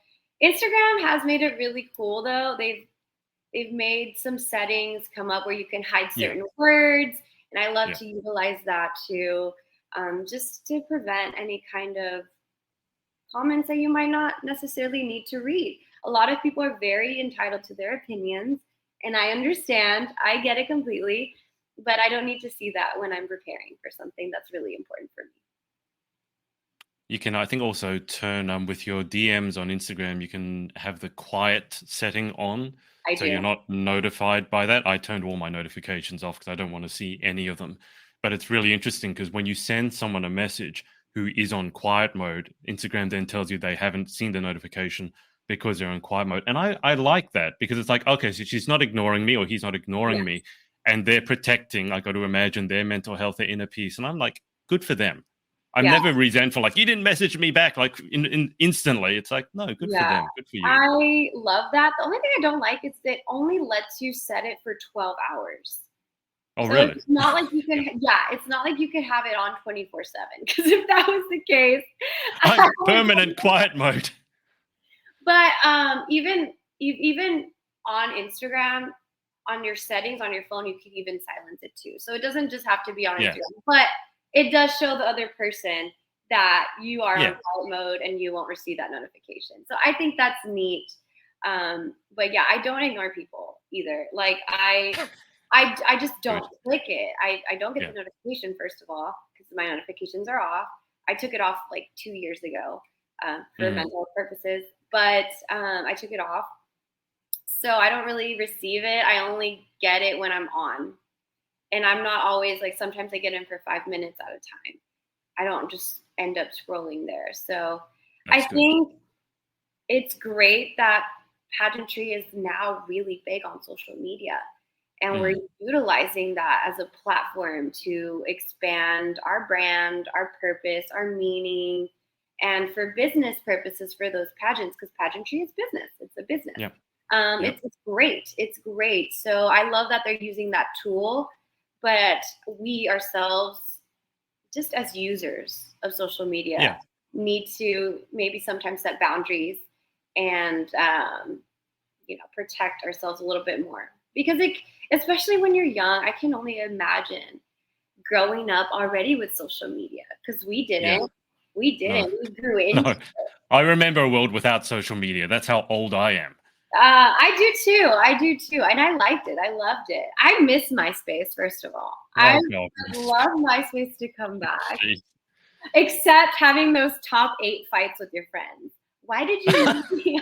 Instagram has made it really cool though. They've made some settings come up where you can hide Yeah. certain words, and I love Yeah. to utilize that too, just to prevent any kind of comments that you might not necessarily need to read. A lot of people are very entitled to their opinions, and I understand. I get it completely, but I don't need to see that when I'm preparing for something that's really important for me. You can, I think, also turn with your DMs on Instagram, you can have the quiet setting on, I so you're do. not notified by that. I turned all my notifications off because I don't want to see any of them. But it's really interesting because when you send someone a message who is on quiet mode, Instagram then tells you they haven't seen the notification because they're on quiet mode. And I like that because it's like, okay, so she's not ignoring me or he's not Yeah. ignoring me, and they're protecting, I got to imagine, their mental health, their inner peace. And I'm like, good for them. I'm Yeah. never resentful. Like, you didn't message me back like instantly. It's like, no, good for Yeah. them. Good for you. I love that. The only thing I don't like is that it only lets you set it for 12 hours. Oh, So really? it's not like you Yeah. can, yeah, it's not like you could have it on 24/7. Because if that was the case, I I'm would. permanent quiet mode. But even on Instagram, on your settings on your phone, you can even silence it too. So it doesn't just have to be on Yeah. Instagram, but it does show the other person that you are on Yeah. quiet mode and you won't receive that notification. So I think that's neat. But yeah, I don't ignore people either. Like I just Good. don't click it. I don't get Yeah. the notification first of all because my notifications are off. I took it off like 2 years ago for Mm. mental purposes, but I took it off. So I don't really receive it. I only get it when I'm on. And I'm not always like, sometimes I get in for 5 minutes at a time. I don't just end up scrolling there. So I That's good. think it's great that pageantry is now really big on social media. And we're Mm. utilizing that as a platform to expand our brand, our purpose, our meaning, and for business purposes for those pageants, because pageantry is business. It's a business. Yeah. It's great. It's great. So I love that they're using that tool, but we ourselves, just as users of social media, Yeah. need to maybe sometimes set boundaries and protect ourselves a little bit more because especially when you're young, I can only imagine growing up already with social media because we Yeah. didn't. We No. didn't. We grew into. No. I remember a world without social media. That's how old I am. I do too. I do too, and I liked it. I loved it. I miss MySpace. First of all, I Oh, God. would love MySpace to come back. Jeez. Except having those top 8 fights with your friends. Why did you leave me?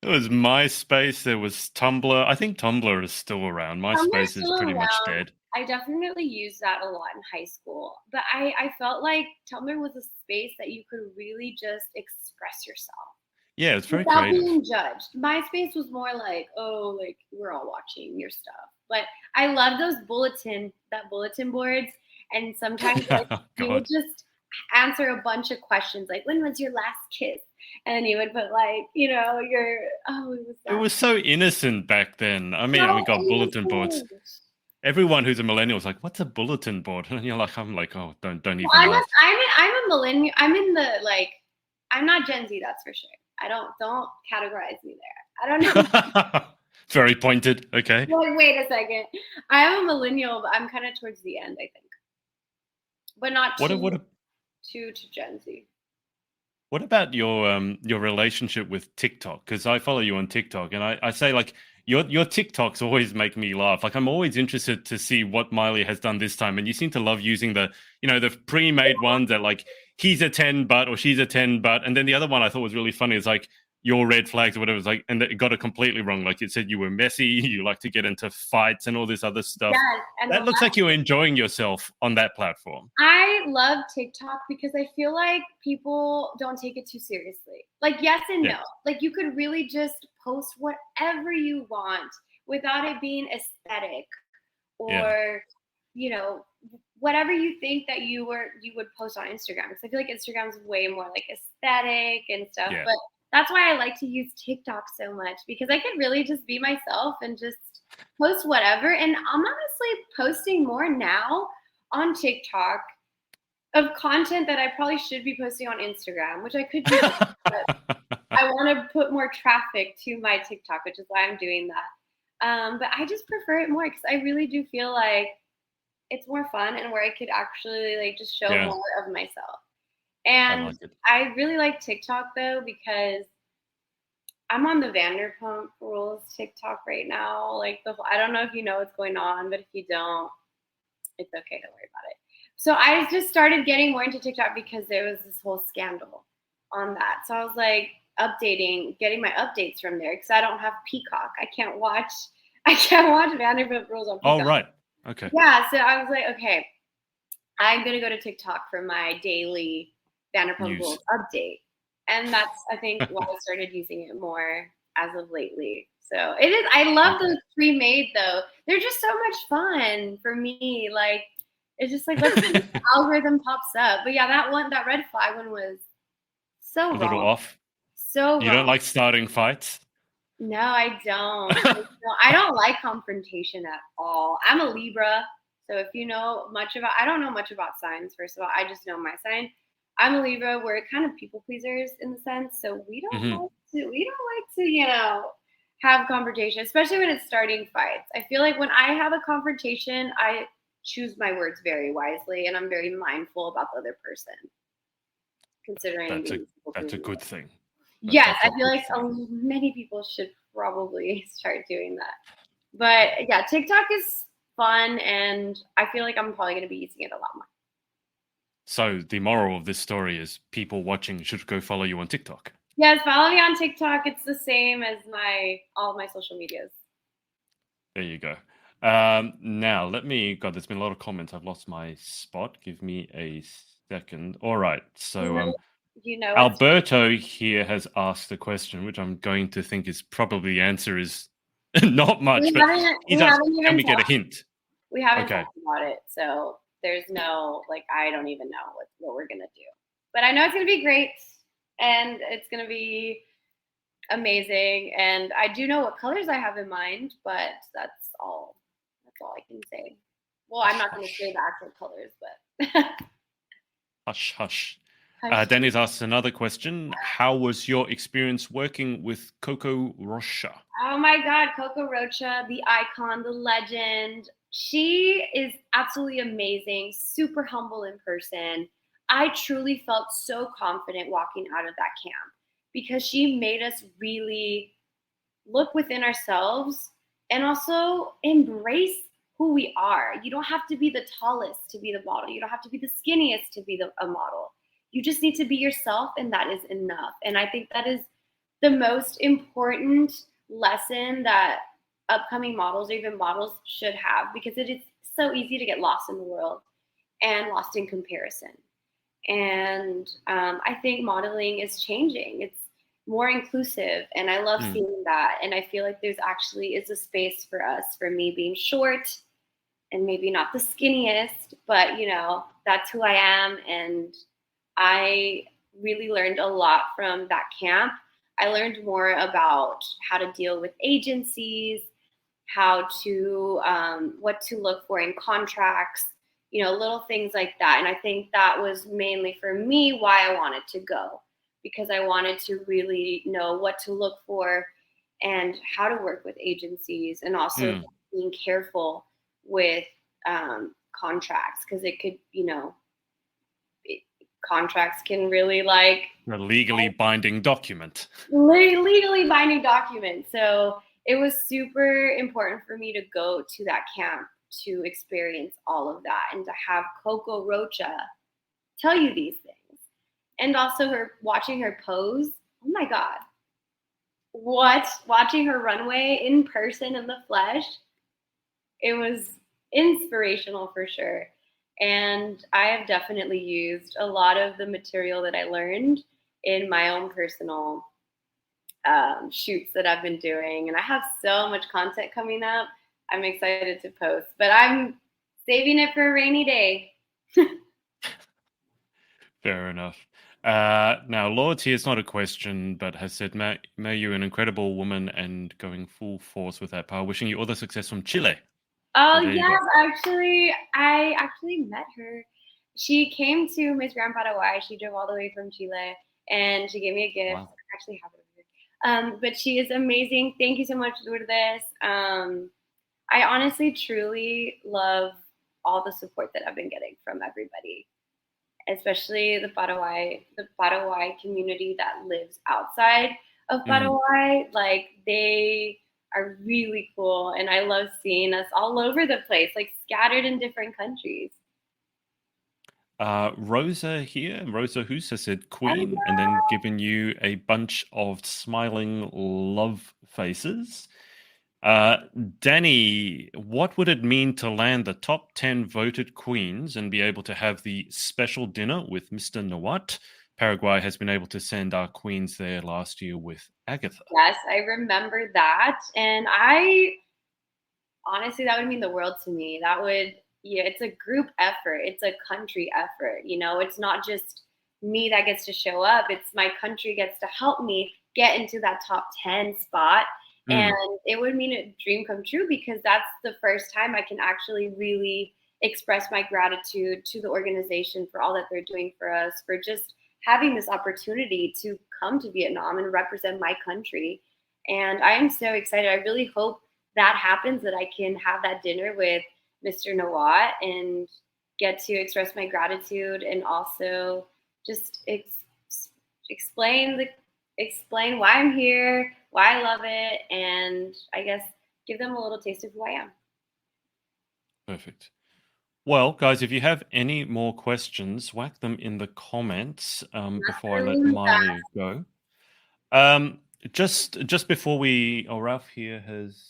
There was MySpace. There was Tumblr. I think Tumblr is still around. Tumblr's MySpace is still pretty much around. dead. I definitely used that a lot in high school, but I felt like Tumblr was a space that you could really just express yourself Yeah, it's very without creative. being judged. MySpace was more like, oh, like we're all watching your stuff. But I love those bulletin boards, and sometimes like Oh, you would God. just answer a bunch of questions like, when was your last kiss? And then you would put like, your it was It that was so innocent back then. I mean, we so got bulletin boards. innocent. Everyone who's a millennial is like, "What's a bulletin board?" And I'm like, "Oh, don't Well, even ask." I'm a millennial. I'm in the like. I'm not Gen Z. That's for sure. I don't categorize me there. I don't know. It's very pointed. Okay. Like, wait a second. I am a millennial, but I'm kind of towards the end, I think, but not What a too what a too to Gen Z. What about your relationship with TikTok? Because I follow you on TikTok, and I say like your TikToks always make me laugh. Like I'm always interested to see what Miley has done this time, and you seem to love using the pre-made ones that like he's a 10 but or she's a 10 but, and then the other one I thought was really funny is like your red flags or whatever. It's like, and it got it completely wrong. Like it said you were messy, you like to get into fights and all this other stuff. Yes, and That looks like you're enjoying yourself on that platform. I love TikTok because I feel like people don't take it too seriously. Like, yes and Yeah. no. Like, you could really just post whatever you want without it being aesthetic Yeah. or, whatever you think that you would post on Instagram. Because I feel like Instagram's way more like aesthetic and stuff. Yeah. But that's why I like to use TikTok so much because I could really just be myself and just post whatever. And I'm honestly posting more now on TikTok of content that I probably should be posting on Instagram, which I could do, but I want to put more traffic to my TikTok, which is why I'm doing that. But I just prefer it more because I really do feel like it's more fun and where I could actually like just show Yeah. more of myself. I And like it. I really like TikTok though because I'm on the Vanderpump Rules TikTok right now. Like I don't know if you know what's going on, but if you don't, it's okay. Don't worry about it. So I just started getting more into TikTok because there was this whole scandal on that. So I was like getting my updates from there because I don't have Peacock. I can't watch Vanderpump Rules on Peacock. Oh, right. Okay. Yeah. So I was like, okay, I'm gonna go to TikTok for my daily Vanderpump Rules update. And that's I think why I started using it more as of lately. So it is I love those pre-made though. They're just so much fun for me. Like it's just like the algorithm pops up. But yeah, that red flag one was so A little wrong. off. So wrong. You don't like starting fights? No, I don't. I don't like confrontation at all. I'm a Libra. So if you know much about I don't know much about signs, first of all. I just know my sign. I'm a Libra. We're kind of people pleasers in the sense. So we don't like to, have confrontation, especially when it's starting fights. I feel like when I have a confrontation, I choose my words very wisely and I'm very mindful about the other person. Considering That's a good thing. Yes, I feel like many people should probably start doing that. But yeah, TikTok is fun and I feel like I'm probably going to be using it a lot more. So the moral of this story is people watching should go follow you on TikTok. Yes, follow me on TikTok. It's the same as all of my social medias. There you go. Now God, there's been a lot of comments. I've lost my spot. Give me a second. All right. So Alberto here has asked a question, which I'm going to think is probably the answer is not much, but he's asked, can we get a hint? We haven't talked about it, so there's no, I don't even know what we're going to do. But I know it's going to be great, and it's going to be amazing, and I do know what colors I have in mind, but that's all I can say. Well, I'm not going to say the actual colors, but... Hush, hush. Dennis asks another question. How was your experience working with Coco Rocha? Oh my God, Coco Rocha, the icon, the legend. She is absolutely amazing, super humble in person. I truly felt so confident walking out of that camp because she made us really look within ourselves and also embrace who we are. You don't have to be the tallest to be the model. You don't have to be the skinniest to be a model. You just need to be yourself, and that is enough. And I think that is the most important lesson that upcoming models or even models should have, because it is so easy to get lost in the world and lost in comparison. And I think modeling is changing. It's more inclusive, and I love seeing that. And I feel like there's actually is a space for us, for me being short and maybe not the skinniest, but that's who I am. And I really learned a lot from that camp. I learned more about how to deal with agencies, how to what to look for in contracts, little things like that. And I think that was mainly for me why I wanted to go, because I wanted to really know what to look for and how to work with agencies, and also being careful with contracts, because it could, contracts can really like A legally binding document. legally binding document. So it was super important for me to go to that camp to experience all of that and to have Coco Rocha tell you these things. And also her watching her pose. Oh my God. What? Watching her runway in person in the flesh. It was inspirational for sure. And I have definitely used a lot of the material that I learned in my own personal shoots that I've been doing. And I have so much content coming up. I'm excited to post, but I'm saving it for a rainy day. Fair enough. Now, loyalty is not a question, but has said, may you're an incredible woman and going full force with that power. Wishing you all the success from Chile. Oh, So there you yes, go. actually, I actually met her. She came to Miss Grand Paraguay. She drove all the way from Chile, and she gave me a gift. Wow. I actually have it over here. But she is amazing. Thank you so much, Lourdes. I honestly, truly love all the support that I've been getting from everybody, especially the Paraguay community that lives outside of Paraguay. Like they are really cool, and I love seeing us all over the place, like scattered in different countries. Rosa here, Rosa Hoos has said queen, and Hello. then given you a bunch of smiling love faces. Danny, what would it mean to land the top 10 voted queens and be able to have the special dinner with Mr. Nawat? Paraguay has been able to send our queens there last year with Agatha. Yes, I remember that, and I honestly, that would mean the world to me. That would, yeah, it's a group effort. It's a country effort. You know, it's not just me that gets to show up. It's my country gets to help me get into that top 10 spot. And it would mean a dream come true because that's the first time I can actually really express my gratitude to the organization for all that they're doing for us, for just having this opportunity to come to Vietnam and represent my country. And I am so excited. I really hope that happens, that I can have that dinner with Mr. Nawat and get to express my gratitude and also just explain why I'm here, why I love it, and I guess give them a little taste of who I am. Perfect. Well, guys, if you have any more questions, whack them in the comments before I let Miley go. Just before we, Ralph here has.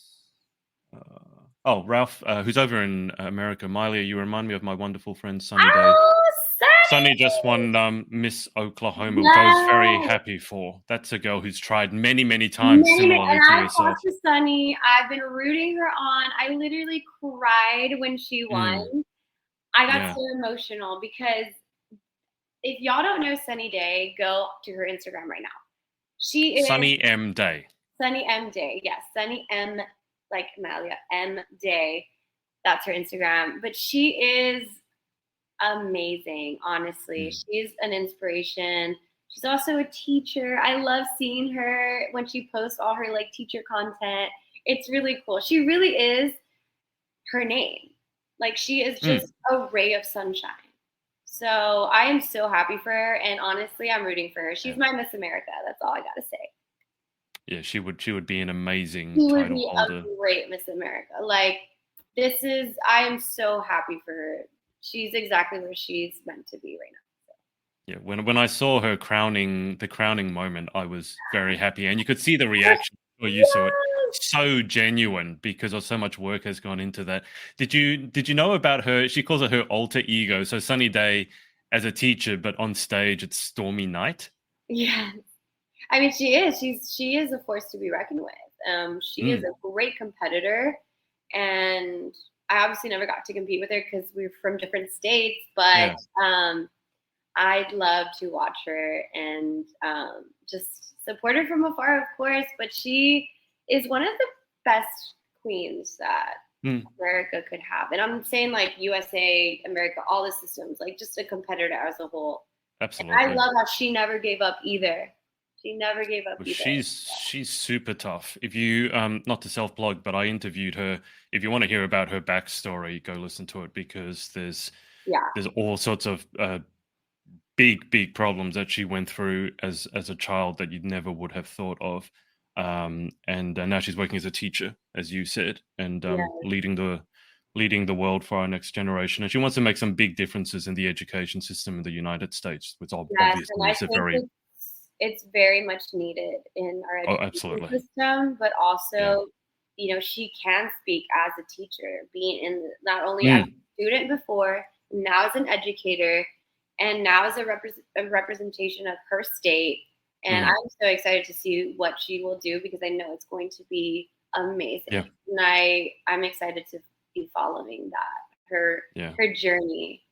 Ralph, who's over in America. Miley, you remind me of my wonderful friend Sunny Day. Oh, Sunny just won Miss Oklahoma, which I was very yes. happy for. That's a girl who's tried many, many times, similarly And to I yourself. talked to Sunny. I've been rooting her on. I literally cried when she won. I got so emotional because if y'all don't know Sunny Day, go to her Instagram right now. She is Sunny M Day. Sunny M Day. Yes, Sunny M, like Maelia M Day. That's her Instagram. But she is amazing, honestly. She's an inspiration. She's also a teacher. I love seeing her when she posts all her like teacher content. It's really cool. She really is her name. Like she is just a ray of sunshine. So I am so happy for her, and honestly, I'm rooting for her. She's my Miss America. That's all I gotta say. Yeah, she would be an amazing She would title be holder. a great Miss America. Like I am so happy for her. She's exactly where she's meant to be right now. Yeah, when I saw her the crowning moment, I was very happy, and you could see the reaction. Or you saw it, so genuine because of so much work has gone into that. Did you know about her? She calls it her alter ego. So Sunny Day as a teacher, but on stage it's Stormy Night. Yeah, I mean she is. She is a force to be reckoned with. She is a great competitor, and I obviously never got to compete with her because we're from different states. But I'd love to watch her and just support her from afar, of course. But she is one of the best queens that America could have. And I'm saying like USA, America, all the systems, like just a competitor as a whole. Absolutely. And I love how she never gave up either. She never gave up either. She's super tough. If you not to self-plug, but I interviewed her. If you want to hear about her backstory, go listen to it because there's all sorts of big problems that she went through as a child that you never would have thought of. And now she's working as a teacher, as you said, and Yeah. leading the world for our next generation. And she wants to make some big differences in the education system in the United States, which Yes, and obviously I is a think very it's very much needed in our oh, education absolutely, system, but yeah, also, she can speak as a teacher, being not only as mm, a student before, now as an educator, and now as a representation of her state. And mm, I'm so excited to see what she will do because I know it's going to be yeah, amazing. And I'm excited to be following that, yeah. her journey.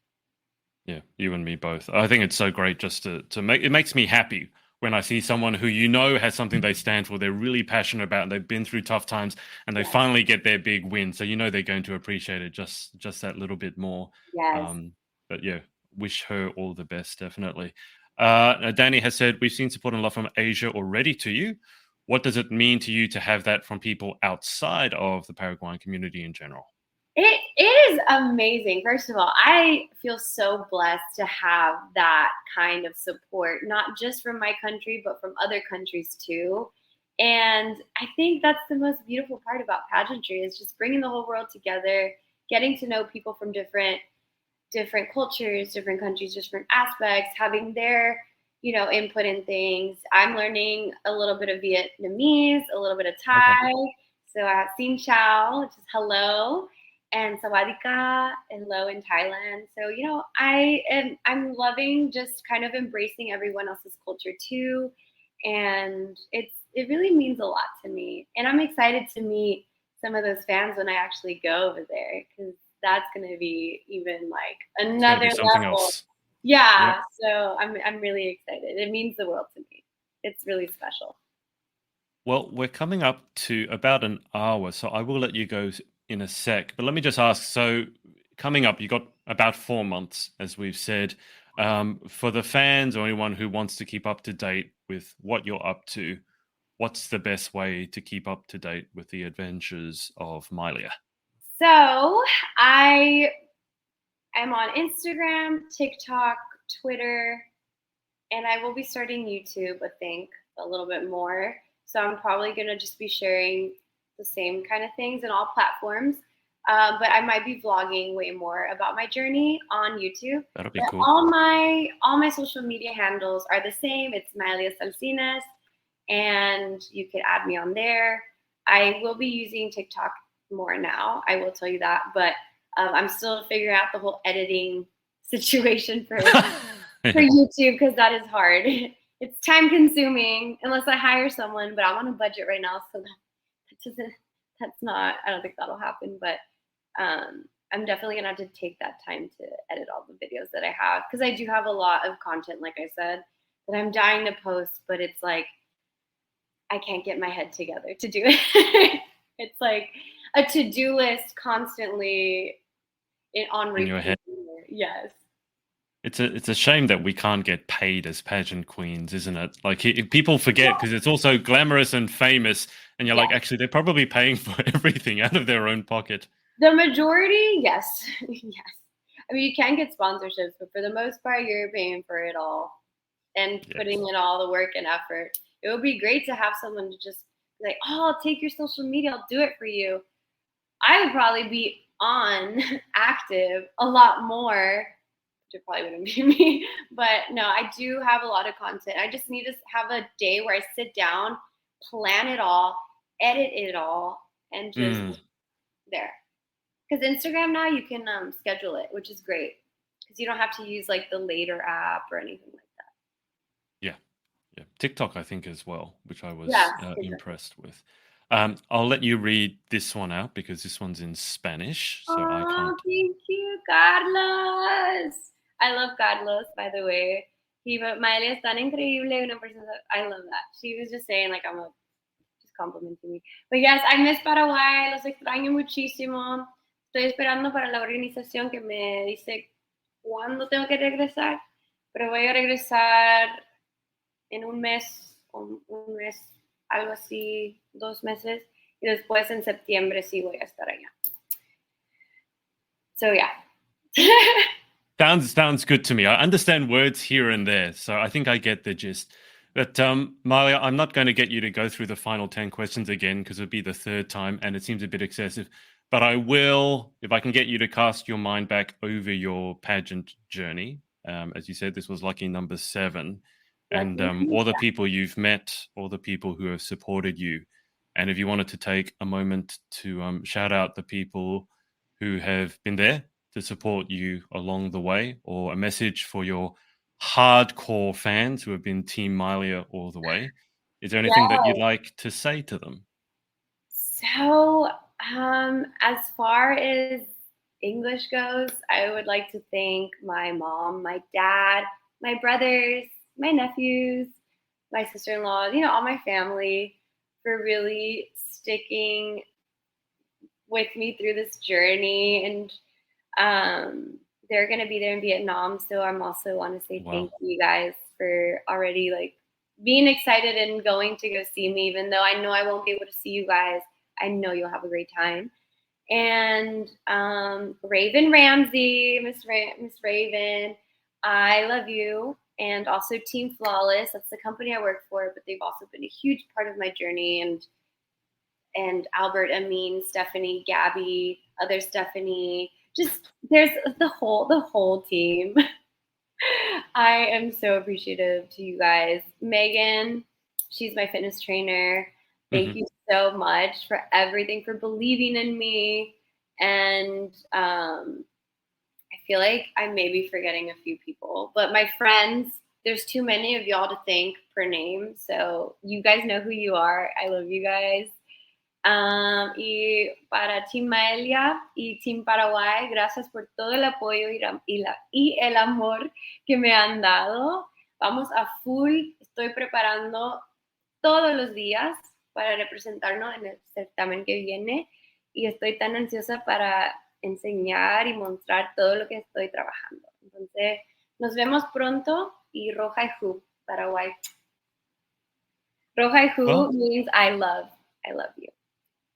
Yeah, you and me both. I think it's so great just to make it makes me happy when I see someone who has something they stand for, they're really passionate about, and they've been through tough times, and they Yes, finally get their big win. So they're going to appreciate it just that little bit more. yes. Um, but yeah, wish her all the best, definitely. Danny has said we've seen support and love from Asia already to you. What does it mean to you to have that from people outside of the Paraguayan community in general? It is amazing. First of all, I feel so blessed to have that kind of support, not just from my country, but from other countries too. And I think that's the most beautiful part about pageantry is just bringing the whole world together, getting to know people from different cultures, different countries, different aspects, having their input in things. I'm learning a little bit of Vietnamese, a little bit of Okay. Thai. So I have Xin Chao, which is hello, and Sawadika, hello in Thailand. So I'm loving just kind of embracing everyone else's culture too, and it really means a lot to me. And I'm excited to meet some of those fans when I actually go over there because that's going to be even like It's going to another be something level. else. Yep. Yeah, so I'm really excited. It means the world to me. It's really special. Well, we're coming up to about an hour, so I will let you go in a sec. But let me just ask, so coming up, you got about 4 months, as we've said. For the fans or anyone who wants to keep up to date with what you're up to, what's the best way to keep up to date with the adventures of Maelia? So I am on Instagram, TikTok, Twitter, and I will be starting YouTube, I think, a little bit more. So I'm probably going to just be sharing the same kind of things in all platforms. But I might be vlogging way more about my journey on YouTube. That'll be But cool. all my social media handles are the same. It's Maelia Salcines, and you can add me on there. I will be using TikTok more now. I will tell you that, but I'm still figuring out the whole editing situation for Yeah. YouTube because that is hard. It's time consuming unless I hire someone, but I'm on a budget right now, so that's not. I don't think that'll happen. But I'm definitely gonna have to take that time to edit all the videos that I have because I do have a lot of content, like I said, that I'm dying to post, but it's like I can't get my head together to do it. It's like a to-do list constantly on In your repeat. head. Yes. It's a shame that we can't get paid as pageant queens, isn't it? Like people forget because it's also glamorous and famous, and you're Yeah. like, actually, they're probably paying for everything out of their own pocket. The majority, yes. Yes. I mean, you can get sponsorships, but for the most part, you're paying for it all and putting Yes. in all the work and effort. It would be great to have someone to just be like, oh, I'll take your social media, I'll do it for you. I would probably be on active a lot more, which it probably wouldn't be me. But no, I do have a lot of content. I just need to have a day where I sit down, plan it all, edit it all, and just Mm, there. Because Instagram now you can schedule it, which is great because you don't have to use like the later app or anything like that. yeah, yeah. TikTok, I think, as well, which I was Yeah. impressed with. I'll let you read this one out because this one's in Spanish, so I Oh, can't. thank you, Carlos. I love Carlos, by the way. Maelia es tan increíble, una persona. I love that. She was just saying, like, just complimenting me. But yes, I miss Paraguay. Los extraño muchísimo. Estoy esperando para la organización que me dice cuándo tengo que regresar. Pero voy a regresar en un mes, algo así, 2 meses. Y después en septiembre sí voy a estar allá. So yeah. Sounds good to me. I understand words here and there, so I think I get the gist. But Malia, I'm not going to get you to go through the final 10 questions again because it'll be the third time and it seems a bit excessive. But I will, if I can get you to cast your mind back over your pageant journey. As you said, this was lucky number 7. And all the people you've met, all the people who have supported you. And if you wanted to take a moment to shout out the people who have been there to support you along the way, or a message for your hardcore fans who have been Team Maelia all the way. Is there anything that you'd like to say to them? So, as far as English goes, I would like to thank my mom, my dad, my brothers, my nephews, my sister-in-law, all my family for really sticking with me through this journey. And they're going to be there in Vietnam. So I'm also want to say thank you guys for already being excited and going to go see me, even though I know I won't be able to see you guys. I know you'll have a great time. And Raven Ramsey, Miss Raven, I love you. And also Team Flawless, that's the company I work for, but they've also been a huge part of my journey. And Albert, Amin, Stephanie, Gabby, other Stephanie, just there's the whole team. I am so appreciative to you guys. Megan, she's my fitness trainer. Thank you so much for everything, for believing in me. And I feel like I may be forgetting a few people, but my friends, there's too many of y'all to thank per name. So you guys know who you are. I love you guys. Y para Team Maelia y Team Paraguay, gracias por todo el apoyo y el amor que me han dado. Vamos a full. Estoy preparando todos los días para representarnos en el certamen que viene y estoy tan ansiosa para enseñar y mostrar todo lo que estoy trabajando. Entonces, nos vemos pronto y Roja y Hu, Paraguay. Roja y Hu means I love you.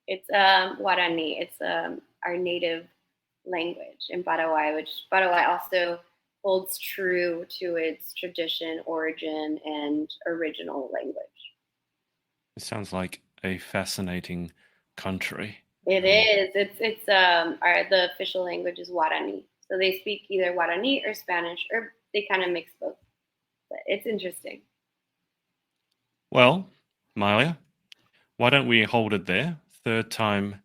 It's Guarani. It's our native language in Paraguay, which Paraguay also holds true to its tradition, origin, and original language. It sounds like a fascinating country. It is. It's the official language is Guarani. So they speak either Guarani or Spanish, or they kind of mix both. But it's interesting. Well, Maelia, why don't we hold it there? Third time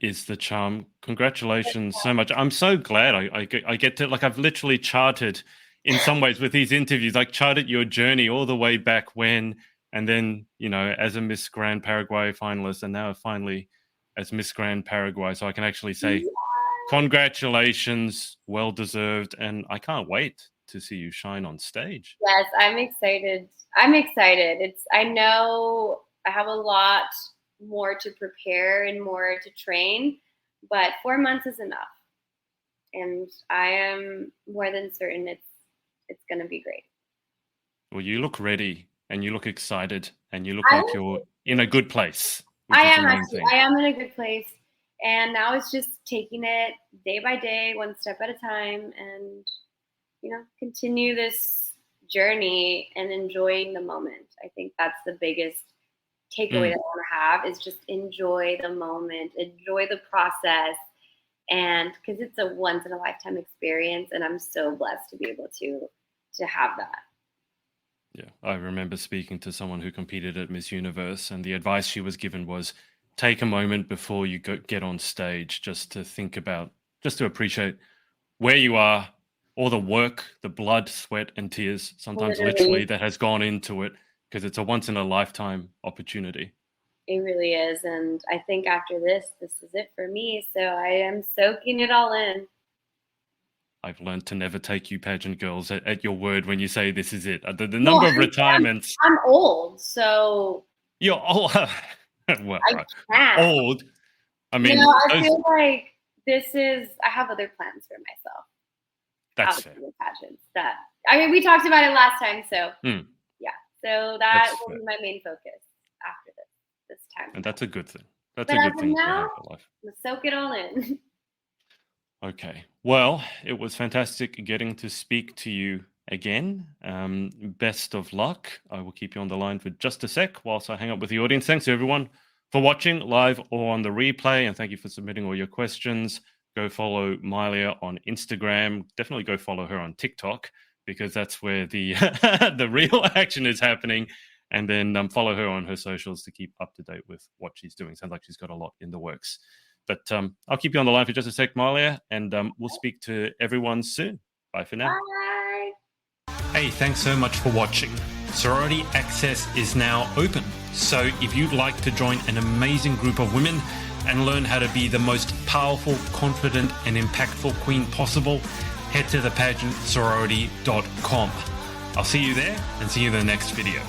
is the charm. Congratulations so much. I'm so glad I get to, I've literally charted in some ways with these interviews, charted your journey all the way back when, and then, as a Miss Grand Paraguay finalist, and now finally as Miss Grand Paraguay. So I can actually say congratulations, well deserved, and I can't wait to see you shine on stage. Yes, I'm excited. I know I have a lot more to prepare and more to train, but 4 months is enough. And I am more than certain it's going to be great. Well, you look ready and you look excited and you look like you're in a good place. I am in a good place. And now it's just taking it day by day, one step at a time, and, continue this journey and enjoying the moment. I think that's the biggest takeaway that I want to have, is just enjoy the moment, enjoy the process, and because it's a once in a lifetime experience, and I'm so blessed to be able to have that. Yeah, I remember speaking to someone who competed at Miss Universe, and the advice she was given was take a moment before you get on stage just to think about, just to appreciate where you are, all the work, the blood, sweat, and tears, sometimes literally that has gone into it, because it's a once in a lifetime opportunity. It really is. And I think after this is it for me. So I am soaking it all in. I've learned to never take you pageant girls at your word when you say this is it. The number of retirements. I'm old, so. You're old. Well, I can't. Old. I mean, I feel like I have other plans for myself. That's fair. Pageants we talked about it last time, so yeah. So that will be my main focus after this time. And that's a good thing. That's a good thing for life. Let's soak it all in. Okay. Well, it was fantastic getting to speak to you again. Best of luck. I will keep you on the line for just a sec whilst I hang up with the audience. Thanks, everyone, for watching live or on the replay, and thank you for submitting all your questions. Go follow Maelia on Instagram. Definitely go follow her on TikTok, because that's where the the real action is happening. And then follow her on her socials to keep up to date with what she's doing. Sounds like she's got a lot in the works. But I'll keep you on the line for just a sec, Maelia, and we'll speak to everyone soon. Bye for now. Bye. Hey, thanks so much for watching. Sorority Access is now open. So if you'd like to join an amazing group of women and learn how to be the most powerful, confident, and impactful queen possible, head to thepageantsorority.com. I'll see you there and see you in the next video.